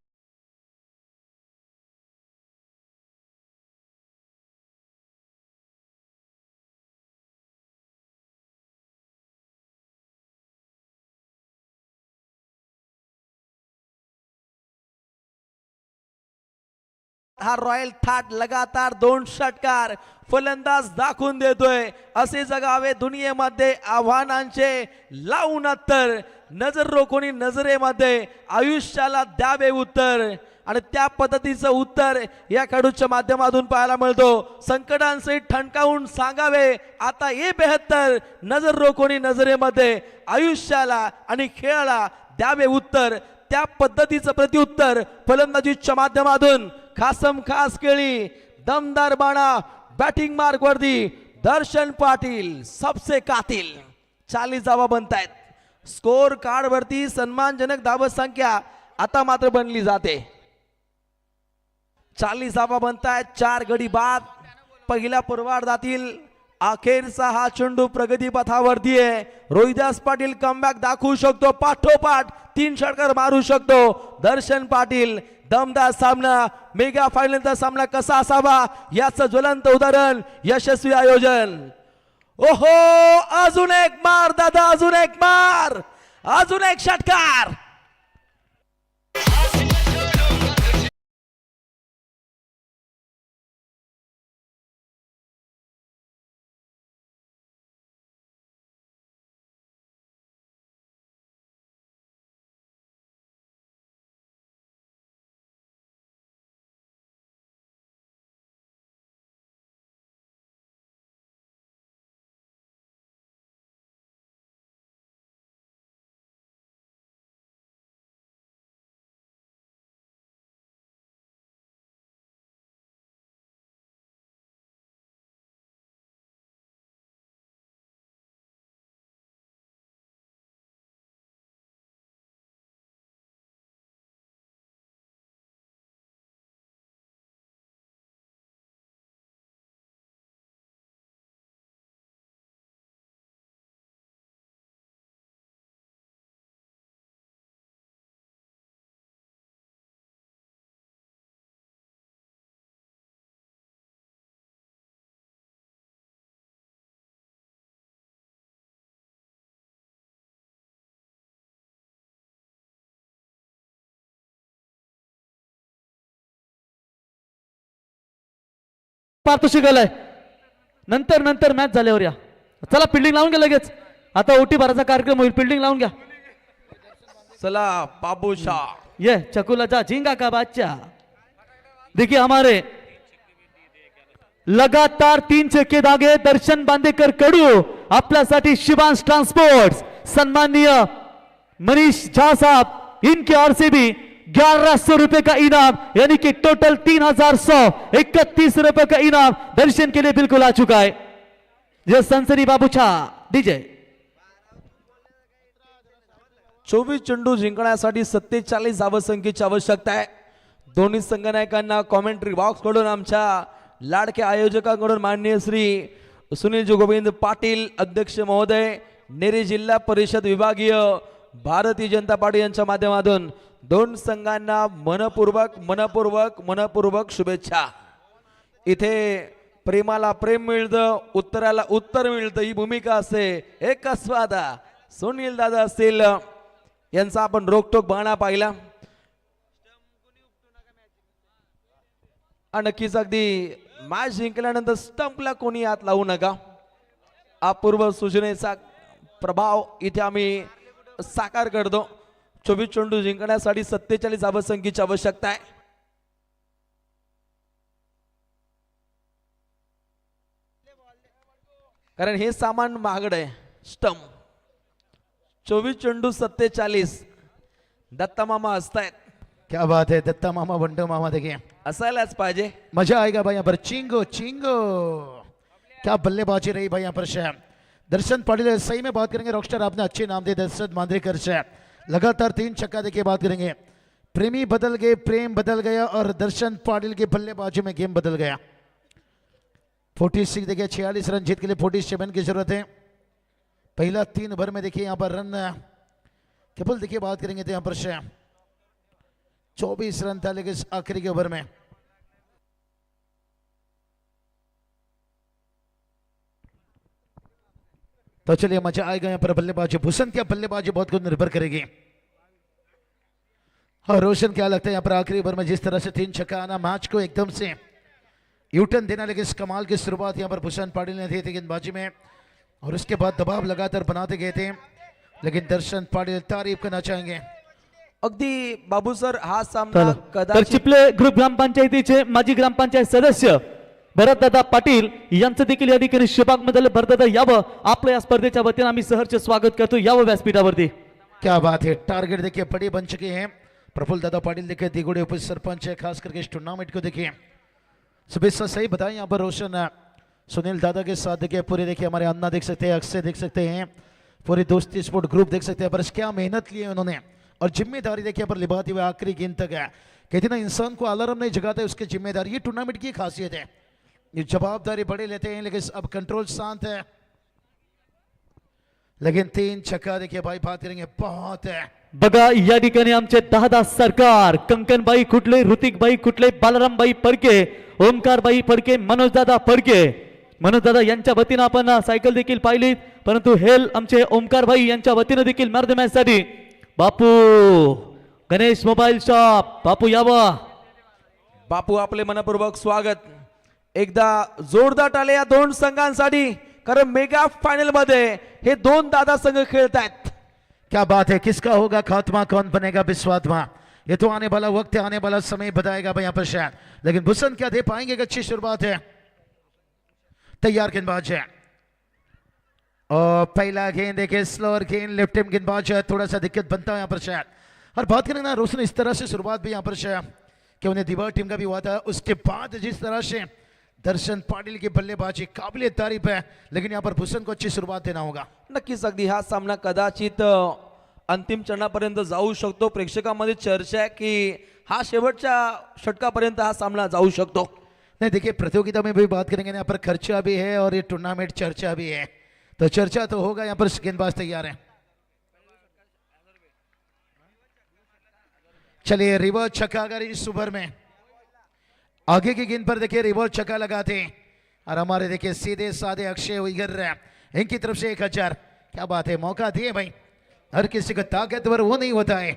हा रॉयल थाट लगातार 2 षटकार फलंदाज दाखवून देतोय. असे जगावे दुनियेमध्ये आव्हानांचे लावून तर नजर रोखोनी नजरेमध्ये आयुष्याला द्यावे उत्तर. आणि त्या पद्धतीचं उत्तर या खेळाडूच्या माध्यमातून पाहायला मिळतो. संकटांचे ठणकावून सांगावे आता ये 72 नजर रोखोनी नजरेमध्ये आयुष्याला आणि खेळाला द्यावे उत्तर. त्या पद्धतीचं प्रत्युत्तर फलंदाजीच्या माध्यमातून खासम खास केली. दमदार बाणा बॅटिंग मार्क वरती दर्शन पाटील सबसे कातिल. 40 धावा बनतायत. स्कोर कार्ड वरती सन्मानजनक धाव संख्या आता मात्र बनली जाते. 40 धावा बनतायत, 4 गडी बाद. पहिल्या पूर्वार्धातील अखेरचा हा चेंडू प्रगती पथावरती आहे. रोहिदास पाटील कमबॅक दाखवू शकतो. पाठोपाठ 3 षटकार मारू शकतो. दर्शन पाटील दमदार सामना, मेगा फायनलचा सामना कसा असावा याचं ज्वलंत उदाहरण, यशस्वी आयोजन. ओहो, अजून एक मार दादा, अजून एक मार, अजून एक षटकार. पारितोषिक आलंय. नंतर मॅच झाल्यावर या. चला फिल्डिंग लावून घ्या लगेच. आता ओटी भराचा कार्यक्रम होईल. फिल्डिंग लावून घ्या. चला बाबूशा ये चकुलाचा झिंगा का बच्चा. देखिए हमारे लगातार 3 छक्के दागे दर्शन बांदेकर कडू आपल्यासाठी शिवांश ट्रांसपोर्ट्स सन्माननीय मनीष झा साहब इनके ओर से भी 1100 रुपए का इनाम यानी कि टोटल 3131 रुपए का इनाम दर्शन के लिए बिल्कुल आ चुका है. ये सनसनी बाबूछा डीजे. 24 चेंडू जिंकण्यासाठी 47 धावसंख्येची आवश्यकता आहे. दोन्ही संघनायकांना कॉमेंट्री बॉक्स कडून आमच्या लाडक्या आयोजकांकडून माननीय श्री सुनील गोविंद पाटील अध्यक्ष महोदय, नेरे जिल्हा परिषद विभागीय भारतीय जनता पार्टी यांच्या माध्यमातून 2 संघांना मनपूर्वक शुभेच्छा. इथे प्रेमाला प्रेम मिळतं, उत्तराला उत्तर मिळतं, ही भूमिका असते. एकच वादा सुनील दादा असतील यांचा आपण रोकटोक बाणा पाहिला. नक्कीच अगदी मॅच जिंकल्यानंतर स्टंपला कोणी हात लावू नका. अपूर्व सूचनेचा प्रभाव इथे आम्ही साकार करतो. 24 चेंडू जिंकण्यासाठी 47 धावसंख्येची आवश्यकता आहे. कारण हे सामान महागड आहे. स्टंप 24 चेंडू 47 दत्ता मामा असतायत. क्या बात है दत्ता मामा बंटो मामा, देखिए असायलाच पाहिजे. मजा आएगा भाई यहाँ पर. चिंगो चिंगो, क्या बल्लेबाजी रही भाई यहाँ पर से. दर्शन पाटिल सही में बात करेंगे, रॉकस्टार आपने अच्छे नाम दिए दर्शन मांद्रेकर से. लगातार 3 छक्का देखिए बात करेंगे. प्रेमी बदल गए, प्रेम बदल गया और दर्शन पाटिल के बल्लेबाजी में गेम बदल गया. 46 देखिए 46 रन जीत के लिए 47 की जरूरत है. पहला 3 ओवर में देखिए यहाँ पर रन केवल देखिए बात करेंगे तो यहाँ पर से 24 रन था, लेकिन आखिरी के ओवर में तो चलिए मजा आएगा यहाँ पर. बल्लेबाजी भूषण क्या बल्लेबाजी बहुत कुछ निर्भर करेगी. और रोशन क्या लगता है यहाँ पर आखिरी ओवर में जिस तरह से 3 छक्का आना मैच को एकदम से यूटर्न देना, लेकिन इस कमाल की शुरुआत यहाँ पर भूषण पाटिल ने दी थी गेंदबाजी में और उसके बाद दबाव लगातार बनाते गए थे, लेकिन दर्शन पाटिल तारीफ करना चाहेंगे. अगदी बाबू सर हा सामना चला. तर कदाचित चिपले ग्रुप ग्रामपंचायतीचे माजी ग्रामपंचायत सदस्य भरतदादा पाटील यांचं देखील या ठिकाणी शुभाग मध्ये भरतदादा यावं आपल्या या स्पर्धेच्या वतीने आम्ही सहर्ष स्वागत करतो. यावं व्यासपीठावरती. क्या बात है. टारगेट देखिए बड़ी बन चुके हैं. प्रफुल्ल दादा पाटिल देखिए दिगुड़े उप सरपंच है, खास करके इस टूर्नामेंट को देखिए शुभेच्छा सही बताएं. यहाँ पर रोशन सुनील दादा के साथ देखिए पूरे देखिए हमारे अन्ना देख सकते हैं, अक्षय देख सकते हैं, पूरी दोस्ती स्पोर्ट ग्रुप देख सकते हैं. पर क्या मेहनत ली है उन्होंने और जिम्मेदारी देखिए पर निभाते हुए आखिरी गेंद तक है. कहते ना इंसान को अलार्म नहीं जगाता है उसकी जिम्मेदारी. ये टूर्नामेंट की खासियत है, ये जवाबदारी बड़े लेते हैं, लेकिन अब कंट्रोल शांत है. लेकिन 3 छक्का देखिए भाई बात करेंगे बहुत है. बघा या ठिकाणी आमचे 10 सरकार कंकनबाई कुठले, ऋतिकबाई कुठले, बालरामबाई फडके, ओमकारबाई फडके, मनोजदादा फडके. मनोजदादा यांच्या वतीनं आपण सायकल देखील पाहिली, परंतु हेल आमचे ओमकारबाई यांच्या वतीनं देखील मॅन ऑफ द मॅच साठी बापू गणेश मोबाईल शॉप. बापू यावा. बापू आपले मनपूर्वक स्वागत. एकदा जोरदार टाळे या 2 संघांसाठी, कारण मेगा फायनल मध्ये हे 2 दादा संघ खेळत आहेत. क्या बात है. किसका होगा खात्मा, कौन बनेगा विश्वात्मा, ये तो आने वाला वक्त है, आने वाला समय बताएगा भाई यहाँ पर शायद. लेकिन भूषण क्या दे पाएंगे. एक अच्छी शुरुआत है. तैयार गेंदबाज है और पहला गेंद देखिए स्लोअर गेंद, लेफ्ट हैंड गेंदबाज है, थोड़ा सा दिक्कत बनता है यहाँ पर शायद. और बात करें ना रोशन इस तरह से शुरुआत भी यहाँ पर शायद कि उन्हें दीवार टीम का भी हुआ था, उसके बाद जिस तरह से दर्शन पाटिल की बल्लेबाजी काबिल तारीफ है, लेकिन यहाँ पर भूषण को अच्छी शुरुआत देना होगा. नक्कीच अगदी हा सामना कदाचित अंतिम चरणापर्यंत जाऊ शकतो. प्रेक्षकांमध्ये चर्चा आहे की हा शेवटच्या षटकापर्यंत हा सामना जाऊ शकतो. नहीं देखिए प्रतियोगिता में भी बात करेंगे ना, यहाँ पर खर्चा भी है और ये टूर्नामेंट चर्चा भी है, तो चर्चा तो होगा. यहाँ पर गेंदबाज तैयार है. चलिए रिवर्स छक्का अगर इस ओवर में आगे की गेंद पर देखिए रिवर्स छक्का लगाते हैं और हमारे देखिए सीधे साधे अक्षय उइगर इनकी तरफ से 1000. क्या बात है. मौका दिए भाई. हर किसी का ताकतवर वो नहीं होता है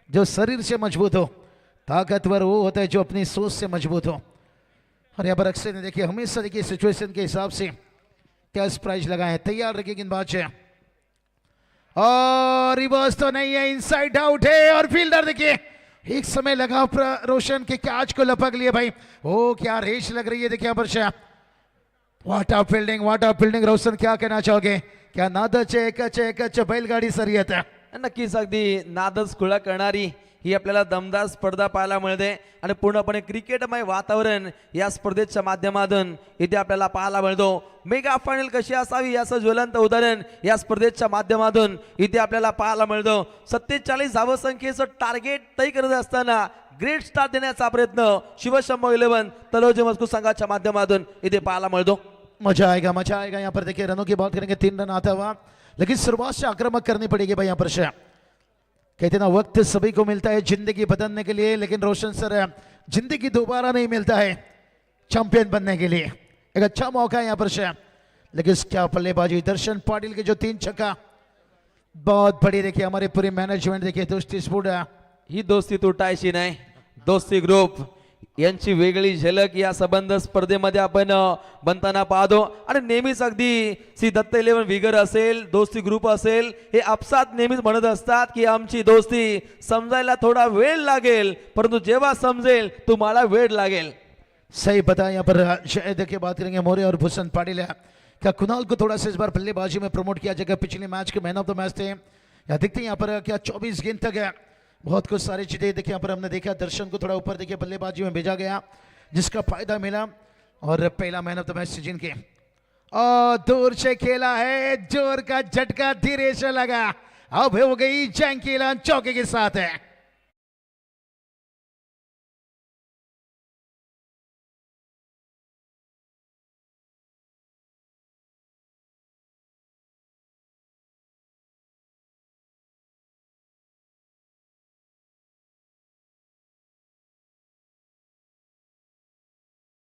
जो शरीर से मजबूत हो, ताकतवर वो होता है जो अपनी सोच से मजबूत हो. और यहाँ पर अक्षय ने देखिए हमेशा देखिए सिचुएशन के हिसाब से कैश प्राइज लगाए. तैयार रखिए गेंदबाज है और रिवर्स तो नहीं है, इनसाइड आउट है. और फील्डर देखिए एक समय लगा रोशन के कैच को लपक लिए भाई. ओ क्या रेस लग रही है देखिए यहाँ पर Shah. What a fielding, what a fielding. Roshan क्या कहना चाहोगे. क्या नादच एकच बैलगाडी शर्यत है. नक्कीच अगदी नादच खुळा करणारी ही आपल्याला दमदार स्पर्धा पाहायला मिळते आणि पूर्णपणे क्रिकेटमय वातावरण या स्पर्धेच्या माध्यमातून इथे आपल्याला पाहायला मिळतो. मेगा फायनल कशी असावी याचं ज्वलंत उदाहरण या स्पर्धेच्या माध्यमातून इथे आपल्याला पाहायला मिळतो. 47 धावसंख्येचं टार्गेट तय करत असताना ग्रेट स्टार्ट देण्याचा प्रयत्न शिवशंभो 11 तलोजी मजकूर संघाच्या माध्यमातून इथे पाहायला मिळतो. मजा आएगा, मजा आएगा. यहाँ पर देखिए रनों की बात करेंगे 3 रन आता हुआ, लेकिन शुरुआत से आक्रामक करनी पड़ेगी भाई यहाँ पर शाह. कहते ना वक्त सभी को मिलता है जिंदगी बदलने के लिए, लेकिन रोशन सर जिंदगी दोबारा नहीं मिलता है चैंपियन बनने के लिए. एक अच्छा मौका है यहाँ पर शाह, लेकिन क्या बल्लेबाजी. दर्शन पाटिल के जो 3 छक्का बहुत बड़ी देखिए हमारे पूरे मैनेजमेंट देखिए दोस्ती स्पोर्ट ही दोस्ती तुटायची नाही. दोस्ती ग्रुप यांची वेगळी झलक या संबंध स्पर्धेमध्ये आपण बनताना पाहतो. आणि नेहमीच अगदी श्री दत्त 11 विगर असेल, दोस्ती ग्रुप असेल, हे आपसात नेहमीच म्हणत असतात की आमची दोस्ती समजायला थोडा वेळ लागेल, परंतु जेव्हा समजेल तुम्हाला वेळ लागेल. सही बताया. यहाँ पर शायद देखिए बात करेंगे मोरे और भूषण पाटिल है. क्या कुणाल को थोड़ा सा इस बार बल्लेबाजी में प्रमोट किया जाएगा. पिछले match K man of the match थे. या देखते हैं यहाँ पर क्या 24 गेंद तक है बहुत कुछ सारी चीजें देखिए यहाँ पर हमने देखा। दर्शन को थोड़ा ऊपर देखिए बल्लेबाजी में भेजा गया, जिसका फायदा मिला और पहला man of the match season के। और दूर से खेला है, जोर का झटका धीरे से लगा, अब हो गई जंग की ऐलान चौके के साथ है।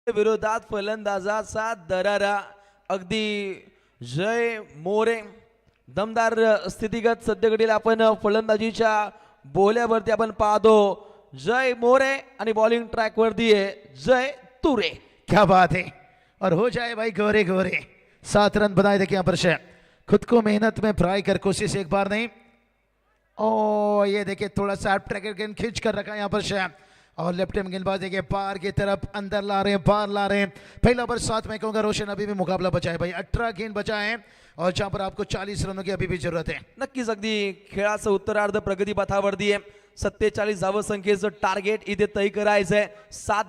विरोधात फलंदाजाचा दरारा, अगदी जय मोरे दमदार स्थितीगत सध्या घडीला आपण फलंदाजीच्या बोल्यावरती आपण पाहतो। जय मोरे आणि बॉलिंग ट्रॅक वरती आहे जय तुरे। क्या बात है, और हो जाए भाई गोरे गोरे। 7 रन बनाए देखिए यहाँ पर से, खुद को मेहनत में फ्राई कर कोशिश एक बार नहीं। ओ ये देखिए थोड़ा सा ट्रैकर गेंद खींच कर रखा है यहाँ पर से, और लेफ्ट हैंड गेंदबाज देखिए पार की तरफ अंदर ला रहे हैं, पार ला रहे हैं। पहला ओवर 7 में कहूंगा रोशन अभी भी मुकाबला बचा है भाई, 18 गेंद बचा है और जहां पर आपको 40 रनों की अभी भी जरूरत है। नक्कीच अगदी खेळाचं उत्तरार्ध प्रगती पथावरती आहे। 47 धावसंख्येचं टार्गेट इथे तय करायचंय। 7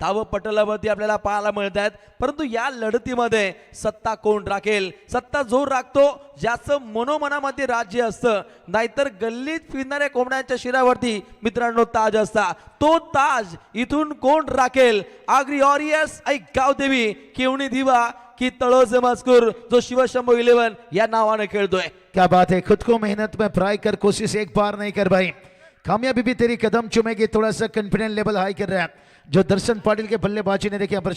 धाव पटलावरती आपल्याला पाहायला मिळत आहेत, परंतु या लढतीमध्ये सत्ता कोण राखेल, सत्ता जोर राखतो ज्याचं मनोमनामध्ये राज्य असतं, नाहीतर गल्लीत फिरणाऱ्या कोंबड्यांच्या शिरावरती मित्रांनो ताज असता। तो ताज इथून कोण राखेल, आगरी ऑरियस ऐ गावदेवी केवणी दिवा की तळोजे मजकूर जो शिवशंभू 11 या नावाने खेळतोय। क्या बात है, खुद को मेहनत में फ्राई कर कोशिश एक बार नहीं कर भाई, कामयाबी भी तेरी कदम चुमेगी। थोड़ा सा कॉन्फिडेंस लेवल हाई कर रहा है जो दर्शन पाटिल के बल्लेबाजी ने देखिए पर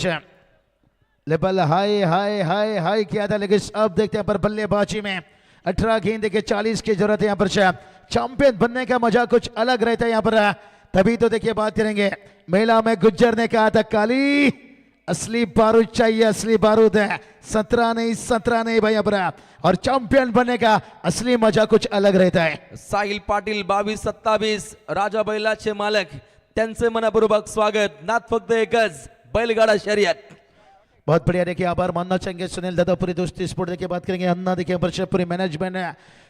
लेवल हाई हाई हाई हाई किया था, लेकिन अब देखते हैं पर बल्लेबाजी में 18 गेंद देखिए 40 की जरूरत है यहाँ पर। चैंपियन बनने का मजा कुछ अलग रहता है यहाँ पर, तभी तो देखिए बात करेंगे। महिला में गुज्जर ने कहा था काली असली बारूद चाहिए, असली बारूद है, 17 नहीं भाई अब, और चैंपियन बनने का असली मजा कुछ अलग रहता है। साहिल पाटील 22-27 राजा बैलाचे मालक त्यांचे मनपूर्वक स्वागत। नाथ फक्त एकच बैलगाडा शर्यत। बहुत बढ़िया, देखिए आभार मानना चाहेंगे सुनील दादा, पूरी दोस्ती स्पोर्ट देखिए बात करेंगे। अन्ना देखिए पर पूरी मैनेजमेंट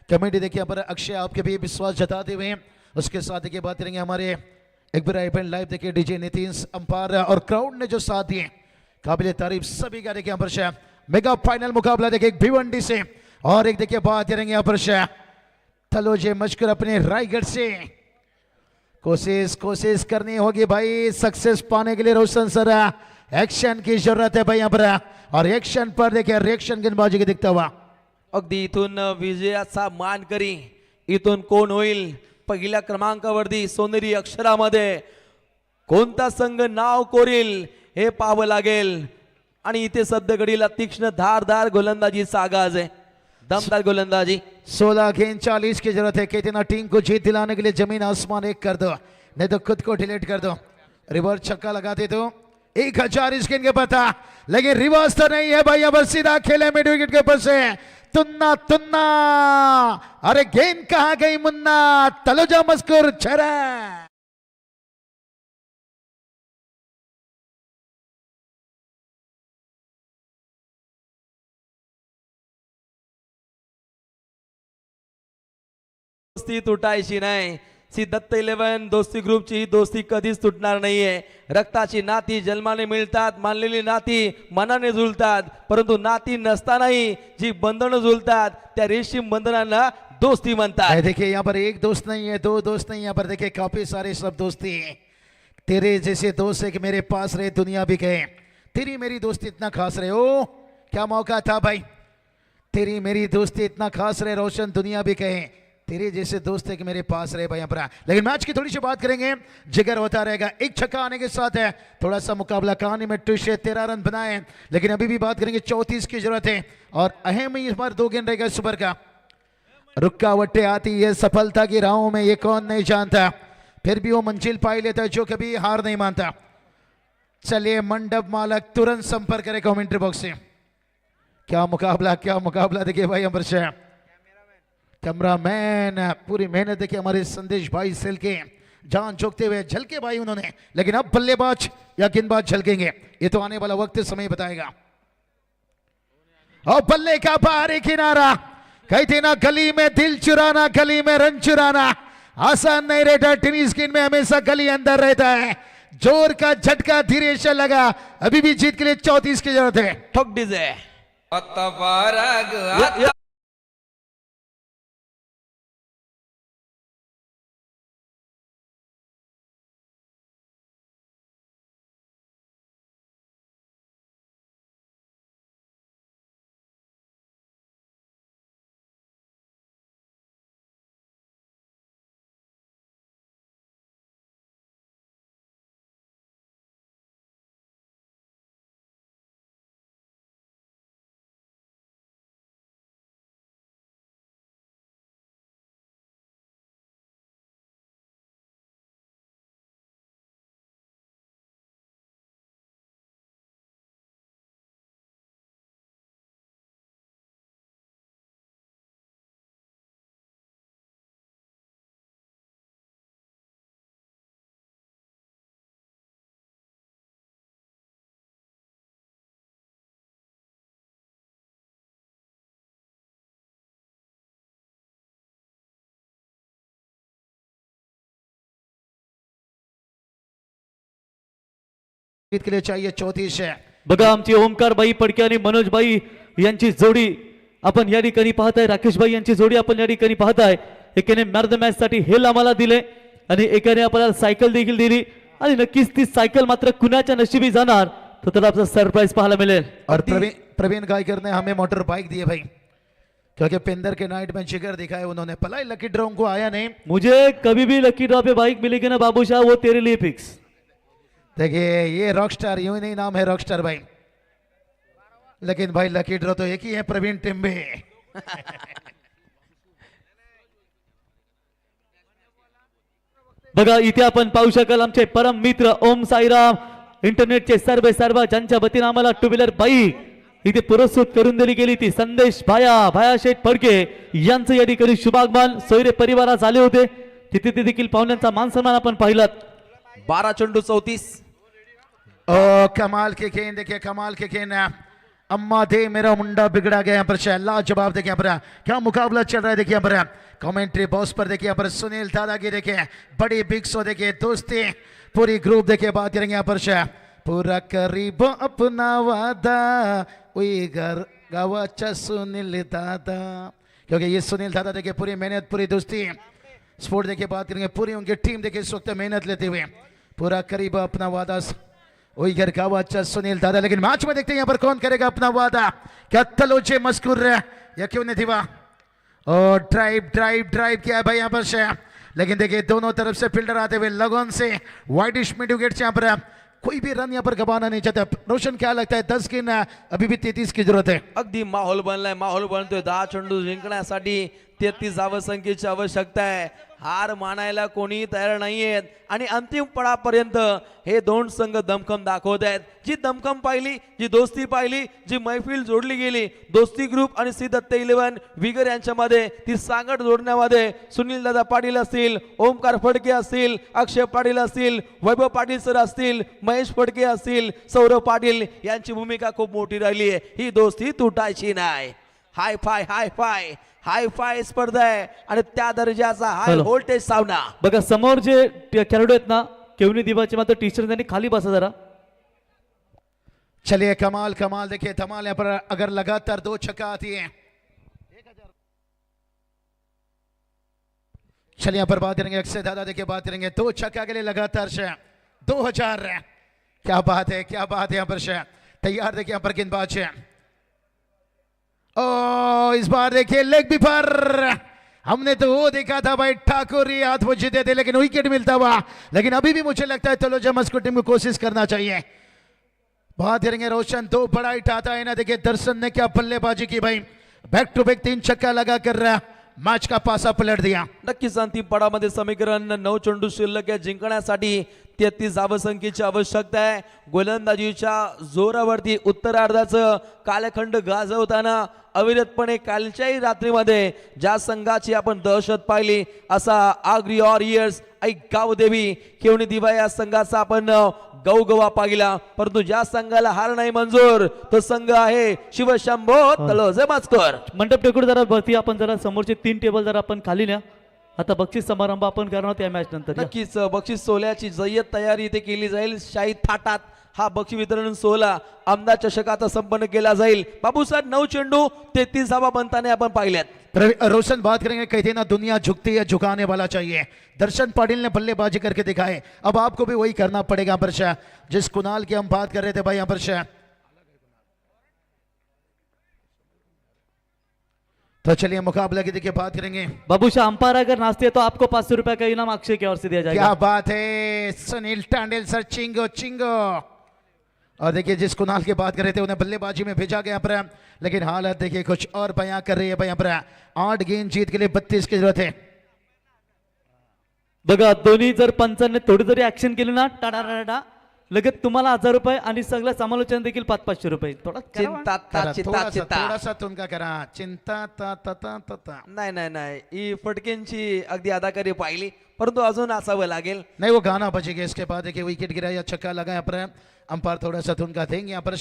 कमेटी देखिए पर अक्षय आपके भी विश्वास जताते हुए, उसके साथ देखिए बात करेंगे हमारे एक बार आईपीएल लाइव देखिए डीजे नितिन अंपायर और क्राउड ने जो साथ दिए काबिल तारीफ सभी का। देखिए यहाँ पर मेगा फाइनल मुकाबला देखिए एक भिवंडी से, और एक देखिए बात करेंगे यहाँ पर तलोजे मशकुर अपने रायगढ़ से। कोशिश करनी होगी भाई सक्सेस पाने के लिए। रोशन सर एक्शन की जरूरत है भाई यहाँ पर, और एक्शन पर देखिए रिएक्शन गेंदबाजी के दिखता हुआ। अगदी इथून विजयाचा मानकरी इथून कोण होईल, पहिल्या क्रमांकावरती सोनेरी अक्षरामध्ये कोणता संघ नाव कोरील हे पाहावं लागेल। आणि इथे सध्या घडीला तीक्ष्ण धारदार गोलंदाजीचा आगाज आहे, दमदार गोलंदाजी। 16 गेंद 40 की जरूरत है। कहते ना टीम को जीत दिलाने के लिए जमीन आसमान एक कर दो, नहीं तो खुद को डिलीट कर दो। रिवर्स छक्का लगाते तो 1000 इस गेंद के पता, लेकिन रिवर्स तो नहीं है भाई, अब सीधा खेले मिड विकेट के ऊपर से तुन्ना तुन्ना। अरे गेंद कहां गई मुन्ना, तलोजा मस्कुर छरा। दोस्ती तुटायची नाही। सी दत्त 11 दोस्ती ग्रुपची ही दोस्ती कधीच तुटणार नाहीये। रक्ताची नाती जन्माने मिळतात, मानलेली नाती मनाने जुळतात, परंतु नाती नसतानाही जी बंधनं जुळतात त्या रेशीम बंधनांना दोस्ती म्हणतात। देखिए यहाँ पर एक दोस्त नहीं है, 2 दोस्त नहीं, यहाँ पर देखिए काफी सारे सब दोस्ती है। तेरे जैसे दोस्त है कि मेरे पास रहे दुनिया भी गए, तेरी मेरी दोस्ती इतना खास रहे। ओ क्या मौका था भाई, तेरी मेरी दोस्ती इतना खास रहे रोशन दुनिया भी कहे, तेरे जैसे दोस्त है कि मेरे पास रहे भाई यहाँ। लेकिन मैच की थोड़ी सी बात करेंगे, जिगर होता रहेगा। एक छक्का आने के साथ है थोड़ा सा मुकाबला कहानी में ट्विस्ट है, 13 रन बनाए, लेकिन अभी भी बात करेंगे 34 की जरूरत है, और अहम ही इस बार 2 गेंद रहेगा सुपर का। रुकावटें आती है सफलता की राहों में, ये कौन नहीं जानता, फिर भी वो मंजिल पाई लेता है जो कभी हार नहीं मानता। चलिए मंडप मालक तुरंत संपर्क करें कमेंट्री बॉक्स से। क्या मुकाबला देखिए भाई यहाँ पर कैमरामैन पूरी मेहनत देखिए हमारे संदेश भाई सेल के जान झोंकते हुए झलके भाई उन्होंने, लेकिन अब बल्लेबाज या गेंदबाज झलकेंगे ये तो आने वाला वक्त समय बताएगा। और बल्ले का बाहरी किनारा, कहते ना गली में दिल चुराना, गली में रन चुराना। आसान नहीं रहता, टेनिस गेंद में हमेशा गली अंदर रहता है। जोर का झटका धीरे से लगा, अभी भी जीत के लिए 34 की जरूरत है। ठोक डीजे जीत के लिए चाहिए 34 है। बघा आमची ओमकारबाई पडके आणि मनोजबाई यांची जोडी आपण या ठिकाणी पाहताय, राकेशबाई यांची जोडी आपण या ठिकाणी पाहताय। एकाने मॅन ऑफ द मॅच साठी हेल आम्हाला दिले आणि एकाने आपल्याला सायकल देखील दिली आणि नक्कीच ती सायकल मात्र कुणाच्या नशिबी जाणार तो तर आपला सरप्राईज पाहायला मिळेल। और प्रवीण गायकर ने हमें मोटर बाइक दी है भाई, क्योंकि पिंदर के नाइट में जिगर दिखाया उन्होंने। पलाई लकी ड्रॉ को आया नहीं। मुझे कभी भी लकी ड्रॉ पे बाइक मिलेगी ना बाबूशाह, वो तेरे लिए फिक्स। देखिए ये रॉकस्टार, यूं ही नहीं नाम है रॉकस्टार भाई, लेकिन भाई लकी ड्रॉ तो एक ही है, प्रवीण टिम्बे। बघा इथे आपण पाहू शकाल आमचे परम मित्र ओम साईराम इंटरनेटचे सर्व ज्यांच्या वतीने आम्हाला टू व्हीलर बाईक इथे पुरस्कृत करून दिली गेली ती संदेश भाया शेठ फडके यांचं या ठिकाणी शुभागमन सोयरे परिवारात आले होते। तिथे ते देखील पाहुण्यांचा मान सन्मान आपण पाहिलात। 12 चेंडू 34। ओ कमाल के गेंद, देखिए कमाल के गेंद। अम्मा दे मेरा मुंडा बिगड़ा गया यहाँ पर शायद जवाब। देखिए यहाँ पर क्या मुकाबला चल रहा है। देखिए यहाँ पर कमेंट्री बॉक्स पर देखिए यहाँ पर सुनील दादा की देखिए बड़ी बिग शो, देखिए दोस्ती पूरी ग्रुप देखिए बात करेंगे यहाँ पर शायद पूरा करीब अपना वादा वही घर गावाचा सुनील दादा, क्योंकि ये सुनील दादा देखिए पूरी मेहनत पूरी दोस्ती स्पोर्ट देखिए बात करेंगे, पूरी उनकी टीम देखिए इस वक्त मेहनत लेते हुए पूरा करीब अपना वादा वही घर गावाचा सुनील दादा। लेकिन मैच में देखते हैं यहाँ पर कौन करेगा अपना वादा, क्या तलोचे मस्कुर या क्यों नहीं थी और ड्राइव किया है भाई यहाँ पर से। लेकिन देखिए दोनों तरफ से फील्डर आते हुए लगन से वाइडिश मिड विकेट से यहाँ पर कोई भी रन यहाँ पर गवाना नहीं चाहता। रोशन क्या लगता है 10 गेंद अभी भी 33 की जरूरत है। अगदी माहोल बनलाय, माहोल बनतोय। 10 चेंडू जिंकण्यासाठी 33 धावसंख्येची आवश्यकता आहे। हार मानायला कोणी तयार नाहीयेत आणि अंतिम पडापर्यंत हे दोन संघ दमखम दाखवत आहेत। जी दमखम पाहिली, जी दोस्ती पाहिली, जी मैफिल जोडली गेली दोस्ती ग्रुप आणि सी दत्त 11 विगर यांच्यामध्ये, ती सांगड जोडण्यामध्ये सुनील दादा पाटील असतील, ओमकार फडके असतील, अक्षय पाटील असतील, वैभव पाटील सर असतील, महेश फडके असतील, सौरभ पाटील यांची भूमिका खूप मोठी राहिली आहे। ही दोस्ती तुटायची नाही। हाय फाय स्पर्धा आहे आणि त्या दर्जाचा हाय व्होल्टेज सामना। बघा समोर जे खेळाडू आहेत ना केवनी दिवाचे मात्र टीचर त्यांनी खाली बसा जरा। चलिए कमाल देखिए धमाल यहाँ पर अगर लगातार 2 छक्का आती है। चलिए यहाँ पर बात करेंगे अक्षय दादा, देखिए बात करेंगे 2 छक्का के लिए लगातार से 2000। क्या बात है यहाँ पर से तैयार। देखिए यहाँ पर गेंदबाज है, ओ इस बार देखिए लेग भी पर हमने तो वो देखा था भाई ठाकुर ये हाथ वो जीते थे लेकिन विकेट मिलता हुआ। लेकिन अभी भी मुझे लगता है तलोजा मस्को टीम को कोशिश करना चाहिए। बात करेंगे रोशन 2 बड़ा हिट आता है ना। देखिए दर्शन ने क्या बल्लेबाजी की भाई, बैक टू बैक 3 छक्का लगा कर मैच का पासा पलट दिया। नक्कीच अंतिम पडामध्ये समीकरण 9 चेंडू शिल्लक आहे। जिंकण्यासाठी 33 धावसंख्येची आवश्यकता आहे। गोलंदाजीच्या जोरावरती उत्तरार्धाचं कालखंड गाजवताना अविरतपणे कालच्याही रात्रीमध्ये ज्या संघाची आपण दहशत पाहिली असा आग्री वॉरियर्स आई गावदेवी केवणी दिवा या संघाचा आपण गवगवा पाहिला, परंतु ज्या संघाला हार नाही मंजूर तो संघ आहे शिवशंभो तलोजा मस्कोर। मंडप टेकून जरा वरती आपण जरा समोरचे 3 टेबल जरा आपण खाली न्या। आता बक्षीस समारंभ आपण करणार आहोत या मॅच नंतर या. नक्कीच बक्षीस सोहळ्याची जय्यत तयारी इथे केली जाईल. शाही थाटात हा बक्षीस वितरण सोहळा आमदार चषकात संपन्न केला जाईल. बाबूसाहेब 9 चेंडू 33 धावा बनताना आपण पाहिल्यात. रोशन बात करेंगे, कहते ना दुनिया झुकती है, झुकाने वाला चाहिए. दर्शन पाटिल ने बल्लेबाजी करके दिखाए, अब आपको भी वही करना पड़ेगा. यहाँ पर शाह जिस कुणाल की हम बात कर रहे थे भाई, यहाँ पर शाह तो चलिए मुकाबला की देखिए बात करेंगे. बाबूशाह अंपायर अगर नाचते हैं तो आपको 500 रुपए का इनाम अक्षय की ओर से दिया जाएगा. क्या बात है सुनील टांडेल सर, चिंगो चिंगो. और देखिए जिस कुणाल की बात कर रहे थे उन्हें बल्लेबाजी में भेजा गया पर, लेकिन हालत देखिए कुछ और बयां कर रही है भाई. यहाँ पर 8 गेंद जीत के लिए 32 की जरूरत है. बघा दोन्ही जर पंचांनी थोडी जरी ऍक्शन केली ना टाडा लगेच तुम्हाला 1000 रुपये आणि सगळं समालोचन देखील 500 रुपये. थोडा चिंता ता, चिता थोड़ा चिता सा तुमका करा चिंता ता ता ता ता ता. नाही नाही नाही ही फटकेंची अगदी अदाकारी पाहिली, परंतु अजून असावं लागेल. नहीं वो गाना बजेगा. इसके बाद देखिए विकेट गिरा या छक्का लगा. यहाँ पर अंपायर थोड़ा सा उनका देंगे. यहाँ पर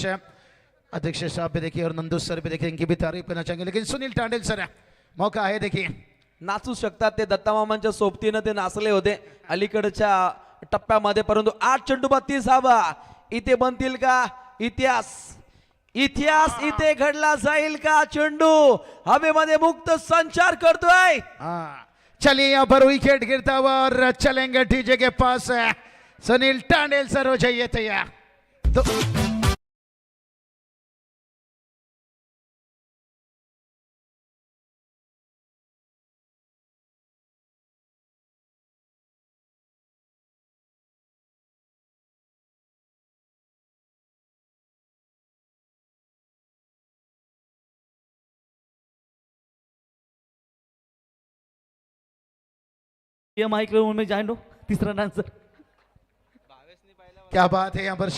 अध्यक्ष साहब भी देखिए और नंदू सर भी देखिए, इनकी भी तारीफ करना चाहेंगे. लेकिन सुनील टांडेल सर मौका है देखिए. नाचू शकतात ते दत्तामामांच्या सोबतीनं ते नाचले होते अलीकडच्या टप्प्यामध्ये, परंतु 8 चेंडू 32 धावा इथे बनतील का इतिहास? इतिहास इथे घडला जाईल का? चेंडू हवेमध्ये मुक्त संचार करतोय. चलिए यहाँ पर विकेट गिरता हुआ और चलेंगे डीजे के पास. सुनील टांडेल सर हो जाइए तैयार. तो ये माइक रूम में जाइन दो. तीसरा डांसर क्या बात है यहाँ पर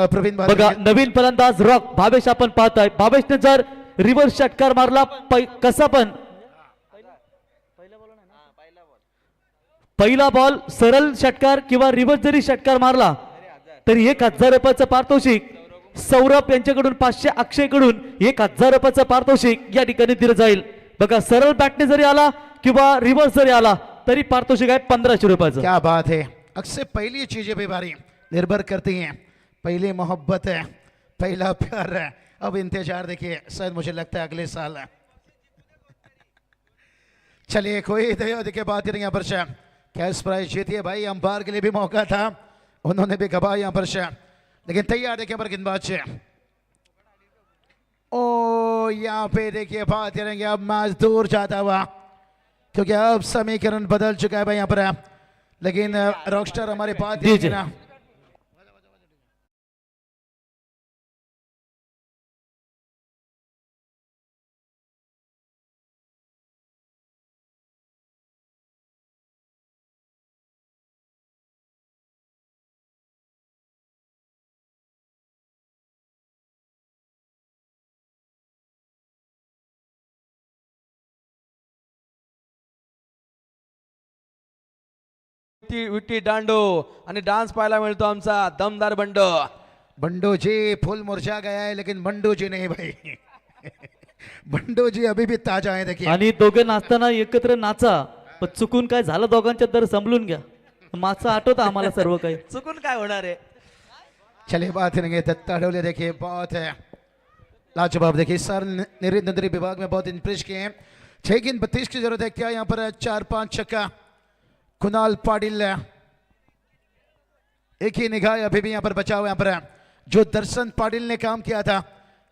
प्रवीण बघा भाई. नवीन फलंदाज रॉक भावेश आपण पाहताय. भावेशने जर रिव्हर्स षटकार मारला कसा पण पहिला बॉल सरळ षटकार किंवा रिव्हर्स जरी षटकार मारला तरी 1000 रुपयाचं पारितोषिक सौरभ यांच्याकडून 500, अक्षयकडून 1000 रुपयाचं पारितोषिक या ठिकाणी दिलं जाईल. बघा सरळ बॅटने जरी आला किंवा रिव्हर्स जरी आला तरी पारितोषिक आहे 1500 रुपयाचं. क्या बात है. अक्सर पहली चीजें भी भारी निर्भर करती हैं. पहली मोहब्बत है, पहला प्यार है, अब इंतजार देखिए शायद मुझे लगता है अगले साल है. चलिए कोई देखिए बात करेंगे यहाँ पर कैश प्राइज जीती है भाई. अंपायर के लिए भी मौका था, उन्होंने भी गवा यहाँ पर लेकिन तैयार देखिए पर गेंदबाज ओ यहाँ पे देखिए बात करेंगे. अब मैच दूर जाता हुआ क्योंकि अब समीकरण बदल चुका है भाई यहाँ पर. लेकिन रॉकस्टार हमारे बात जी. ना विट्टी दांडो आणि डान्स पाहायला मिळतो आमचा दमदार बंड. बंडू जी फुल मुरझा गया है, लेकिन बंडू जी नहीं भाई. बंडू जी अभी भी ताजा है देखिए. आणि दोघे नाचताना एकत्र नाचा, पण चुकून काय झालं दोघांच्यात तर समजून घ्या. मागचं आठवतं आम्हाला सर्व काही. चुकून काय होणार आहे? चलिए बात करेंगे दत्ता डोले. देखिए बहुत है लाजवाब. देखिए सर नरेंद्र विभाग में बहुत इंप्रेस किए हैं. 6 गेंद 32 की जरूरत है. क्या यहाँ पर 4-5 छक्का. कुणाल पाटिल एक ही निगाह अभी भी यहाँ पर बचा हुआ. यहाँ पर जो दर्शन पाटिल ने काम किया था,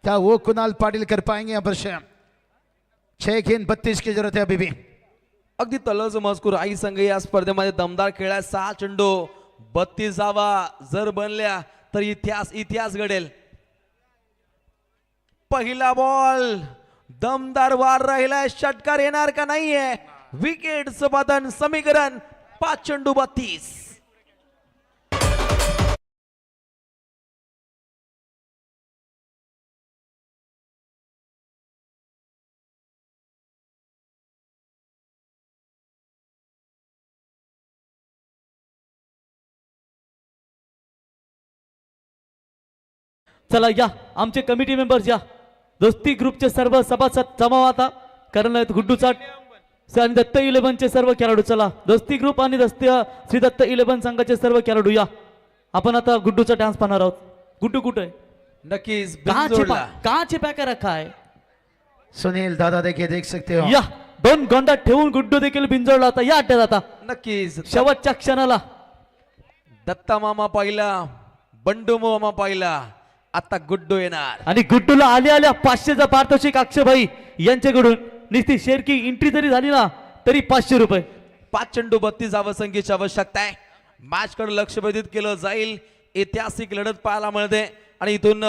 क्या वो कुणाल पाटिल कर पाएंगे? यहाँ पर 6 गेंद 32 की जरूरत है अभी भी. अगदी तलज मजकूर आई संघ या स्पर्धेमध्ये दमदार खेळाय. 6 चेंडू 32 धावा जर बनल्या तर इतिहास घडेल. पहिला बॉल दमदार वार राहिलाय. षटकार येणार का नाहीये? विकेटचं बदन समीकरण 5 चेंडू 32. चला या आमचे कमिटी मेंबर्स या. दोस्ती ग्रुपचे सर्व सभासद जमा आता कारण गुड्डू चाट आणि दत्त 11चे सर्व खेळाडू चला. दस्ती ग्रुप आणि श्री दत्त 11 संघाचे सर्व खेळाडू या. आपण आता गुड्डूचा डान्स पाहणार आहोत. गुड्डू कुठे आहे? नक्कीच कहाँ बिनजोडला. कहाँ छिपा के रखा है? सुनील दादा देखिए, देख सकते हो. या 2 गोंडा ठेवून गुड्डू देखील बिंजोडला होता. या अड्ड्यात आता नक्कीच शेवटच्या क्षणाला दत्ता मामा पाहिला, बंडू मामा पाहिला, आता गुड्डू येणार. आणि गुड्डूला आल्या आल्या 500चा पारितोषिक अक्षयभाई यांच्याकडून. निस्ती शेरकी एंट्री जरी झाली ना तरी 500 रुपये. 5 चेंडू 32 धावसंख्येची आवश्यकता आहे. मॅच कडे लक्ष वेधित केलं जाईल. ऐतिहासिक लढत पाहायला मिळते आणि इथून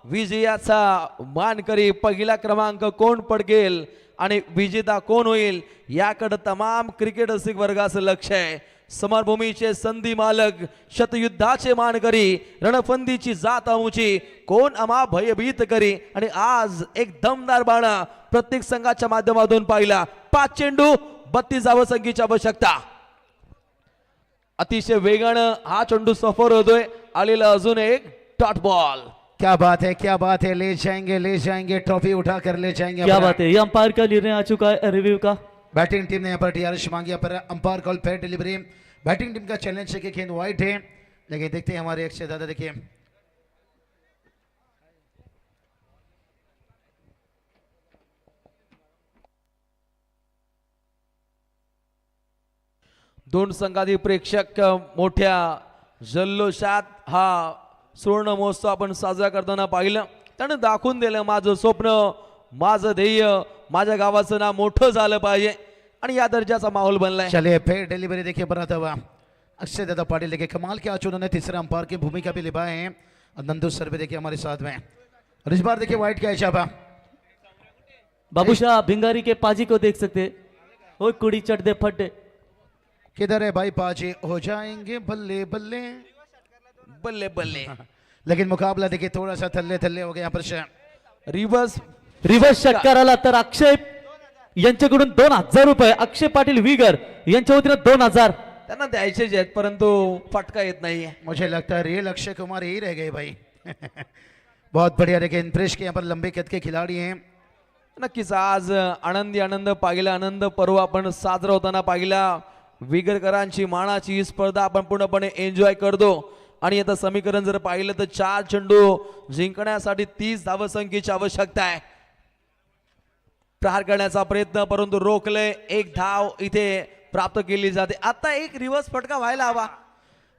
विजयाचा मानकरी पहिला क्रमांक कोण पडकेल आणि विजेता कोण होईल याकडे तमाम क्रिकेट रसिक वर्गाचं लक्ष आहे. समरभूमीचे संधी मालक, शतयुद्धाचे मानकरी, रणफंदीची जात आमुची, कोण आम्हा भयभीत करी. आणि आज एक दमदार बाणा प्रत्येक संघाच्या माध्यमातून पाहिला. 5 चेंडू 32 धावसंख्येची आवश्यकता. अतिशय वेगानं हा चेंडू सफर होतोय. आलेला अजून एक डॉट बॉल. क्या बात है, क्या बात है. ले जाएंगे ट्रॉफी उठा कर ले जाएंगे. क्या बात है. ये अंपायर का निर्णय आ चुका है रिव्यू का. बैटिंग टीम ने यहाँ पर टीआरएस मांगी. यहाँ पर umpire call fair delivery. Batting team का चैलेंज है कि गेंद वाइट है, लेकिन देखते हैं हमारे अक्षय दादा. देखिए दोन संघातील प्रेक्षक मोठ्या जल्लोषात हा सुवर्ण महोत्सव आपण साजरा करताना पाहिलं. त्यानं दाखवून दिलं माझं स्वप्न, माझं ध्येय, माझ्या गावाचं नाव मोठं झालं पाहिजे आणि या दर्जाचा माहोल बनलाय. चलिए फेयर डिलीवरी देखिए बनाता हुआ अक्षय दादा पाटिल. देखिए कमाल के आज उन्होंने तीसरा अंपायर की भूमिका भी निभाए हैं. और नंदू सर भी देखिए हमारे साथ में. और इस बार देखिए व्हाइट का इशारा. बाबूशाह भिंगारी के पाजी को देख सकते. ओ कुड़ी चढ़ दे फट. किधर है भाई पाजी? हो जाएंगे बल्ले बल्ले बल्ले बल्ले. लेकिन मुकाबला देखिए थोड़ा सा थल्ले थल्ले हो गया यहाँ पर. रिव्हर्स षटकार आला तर अक्षय यांच्याकडून 2000 रुपये. अक्षय पाटील विगर यांच्या वतीनं 2000 त्यांना द्यायचे आहेत परंतु फटका येत नाहीये. मुझे लगता है रियल अक्षय कुमार ही रह गए भाई. बहुत बढ़िया. देखिए इम्प्रेस के यहाँ पर लंबे कद के खिलाड़ी हैं. नक्कीच आज आनंद पाहिला. आनंद पर्व आपण साजरा होताना पाहिला. विगरकरांची मानाची ही स्पर्धा आपण पूर्णपणे एन्जॉय करतो. आणि आता समीकरण जर पाहिलं तर 4 चेंडू जिंकण्यासाठी 30 धावसंख्येची आवश्यकता आहे. प्रहार करण्याचा प्रयत्न परंतु रोखले. 1 धाव इथे प्राप्त केली जाते. आता एक रिव्हर्स फटका व्हायला हवा.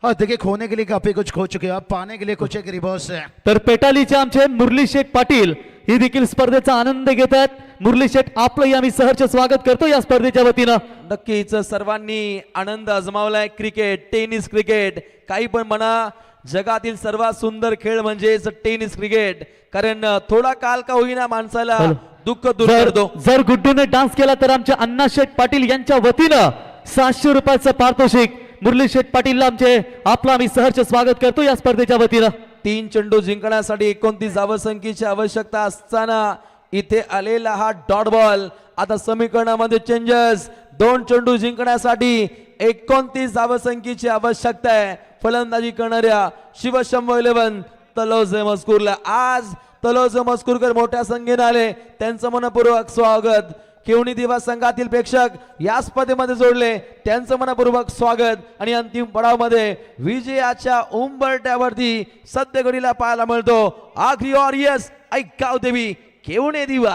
और देखिए खोने के लिए काफी कुछ खो चुके हैं, अब पाने के लिए कुछ एक रिवर्स है. तर पेटालीचे आमचे मुरली शेठ पाटील ही देखील स्पर्धेचा आनंद घेत आहेत. मुरली शेठ आपलं आम्ही सहर्ष स्वागत करतो या स्पर्धेच्या वतीनं. नक्कीच सर्वांनी आनंद अजमावलाय. क्रिकेट, टेनिस क्रिकेट काही पण म्हणा, जगातील सर्वात सुंदर खेळ म्हणजेच टेनिस क्रिकेट. कारण थोडा काल का होईना माणसाला दुःख दूर करतो. जर गुड्डूने डान्स केला तर आमच्या अण्णा शेठ पाटील यांच्या वतीनं 700 रुपयाचं पारितोषिक मुरली शेठ पाटीलला आमचे आपलं आम्ही सहर्ष स्वागत करतो या स्पर्धेच्या वतीनं. 3 चेंडू जिंकण्यासाठी 29 धावसंख्येची आवश्यकता असताना इथे आलेला हा डॉट बॉल. आता समीकरणामध्ये चेंजेस. 2 चेंडू जिंकण्यासाठी 29 धावसंख्येची आवश्यकता आहे. फलंदाजी करणाऱ्या शिवशंभो 11 तलोजे मस्कूरला. आज तलोजे मस्कूरकर मोठ्या संख्येने आले. त्यांचं मनपूर्वक स्वागत. केवणी दिवा संघातील प्रेक्षक या स्पर्धेमध्ये जोडले, त्यांचं मनपूर्वक स्वागत. आणि अंतिम पडावमध्ये विजयाच्या उंबरट्यावरती सध्या घडीला पाहायला मिळतो आखरी और यस ऐकाव देवी केवणे दिवा.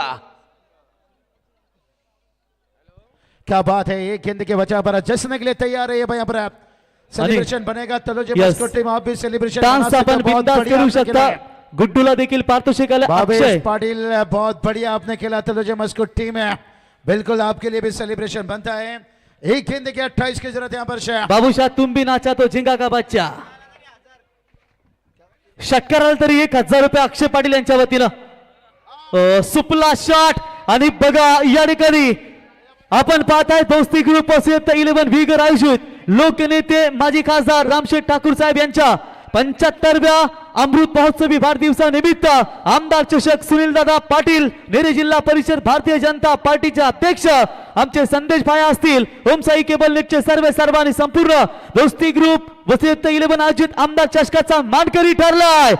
क्या बात है. एक गेंद के बचा पर जश्न के लिए तैयार है ये भाई. यहाँ पर सेलिब्रेशन बनेगा. तलोजे मस्को टीम आप भी सेलिब्रेशन डान्स आपण बिंदास करू शकता. गुड्डूला देखील पारितोषिक आलं. भावेश पाटिल बहुत बढ़िया आपने खेला. तलोजे मस्को टीम है बिल्कुल आपके लिए भी सेलिब्रेशन बनता है. एक गेंद के 28 की जरूरत है यहाँ पर. बाबूशाह तुम भी नाचा तो झिंगा का बच्चा. षटकार आला तरी 1000 रुपये अक्षय पाटील यांच्या वतीनं. सुपला शॉट. आणि बघा या ठिकाणी आपण पाहताय दोस्ती ग्रुप 11 विगर आयोजित लोकनेते माजी खासदार रामशेठ ठाकूर साहेब यांच्या 75व्या अमृत महोत्सवी वाढदिवसानिमित्त आमदार चषक सुनील दादा पाटील नेरे जिल्हा परिषद भारतीय जनता पार्टीचे अध्यक्ष आमचे संदेश भाई असतील. ओमसाई केबल नेटचे सर्वांनी संपूर्ण दोस्ती ग्रुप 11 आयोजित आमदार चषकाचा मानकरी ठरलाय.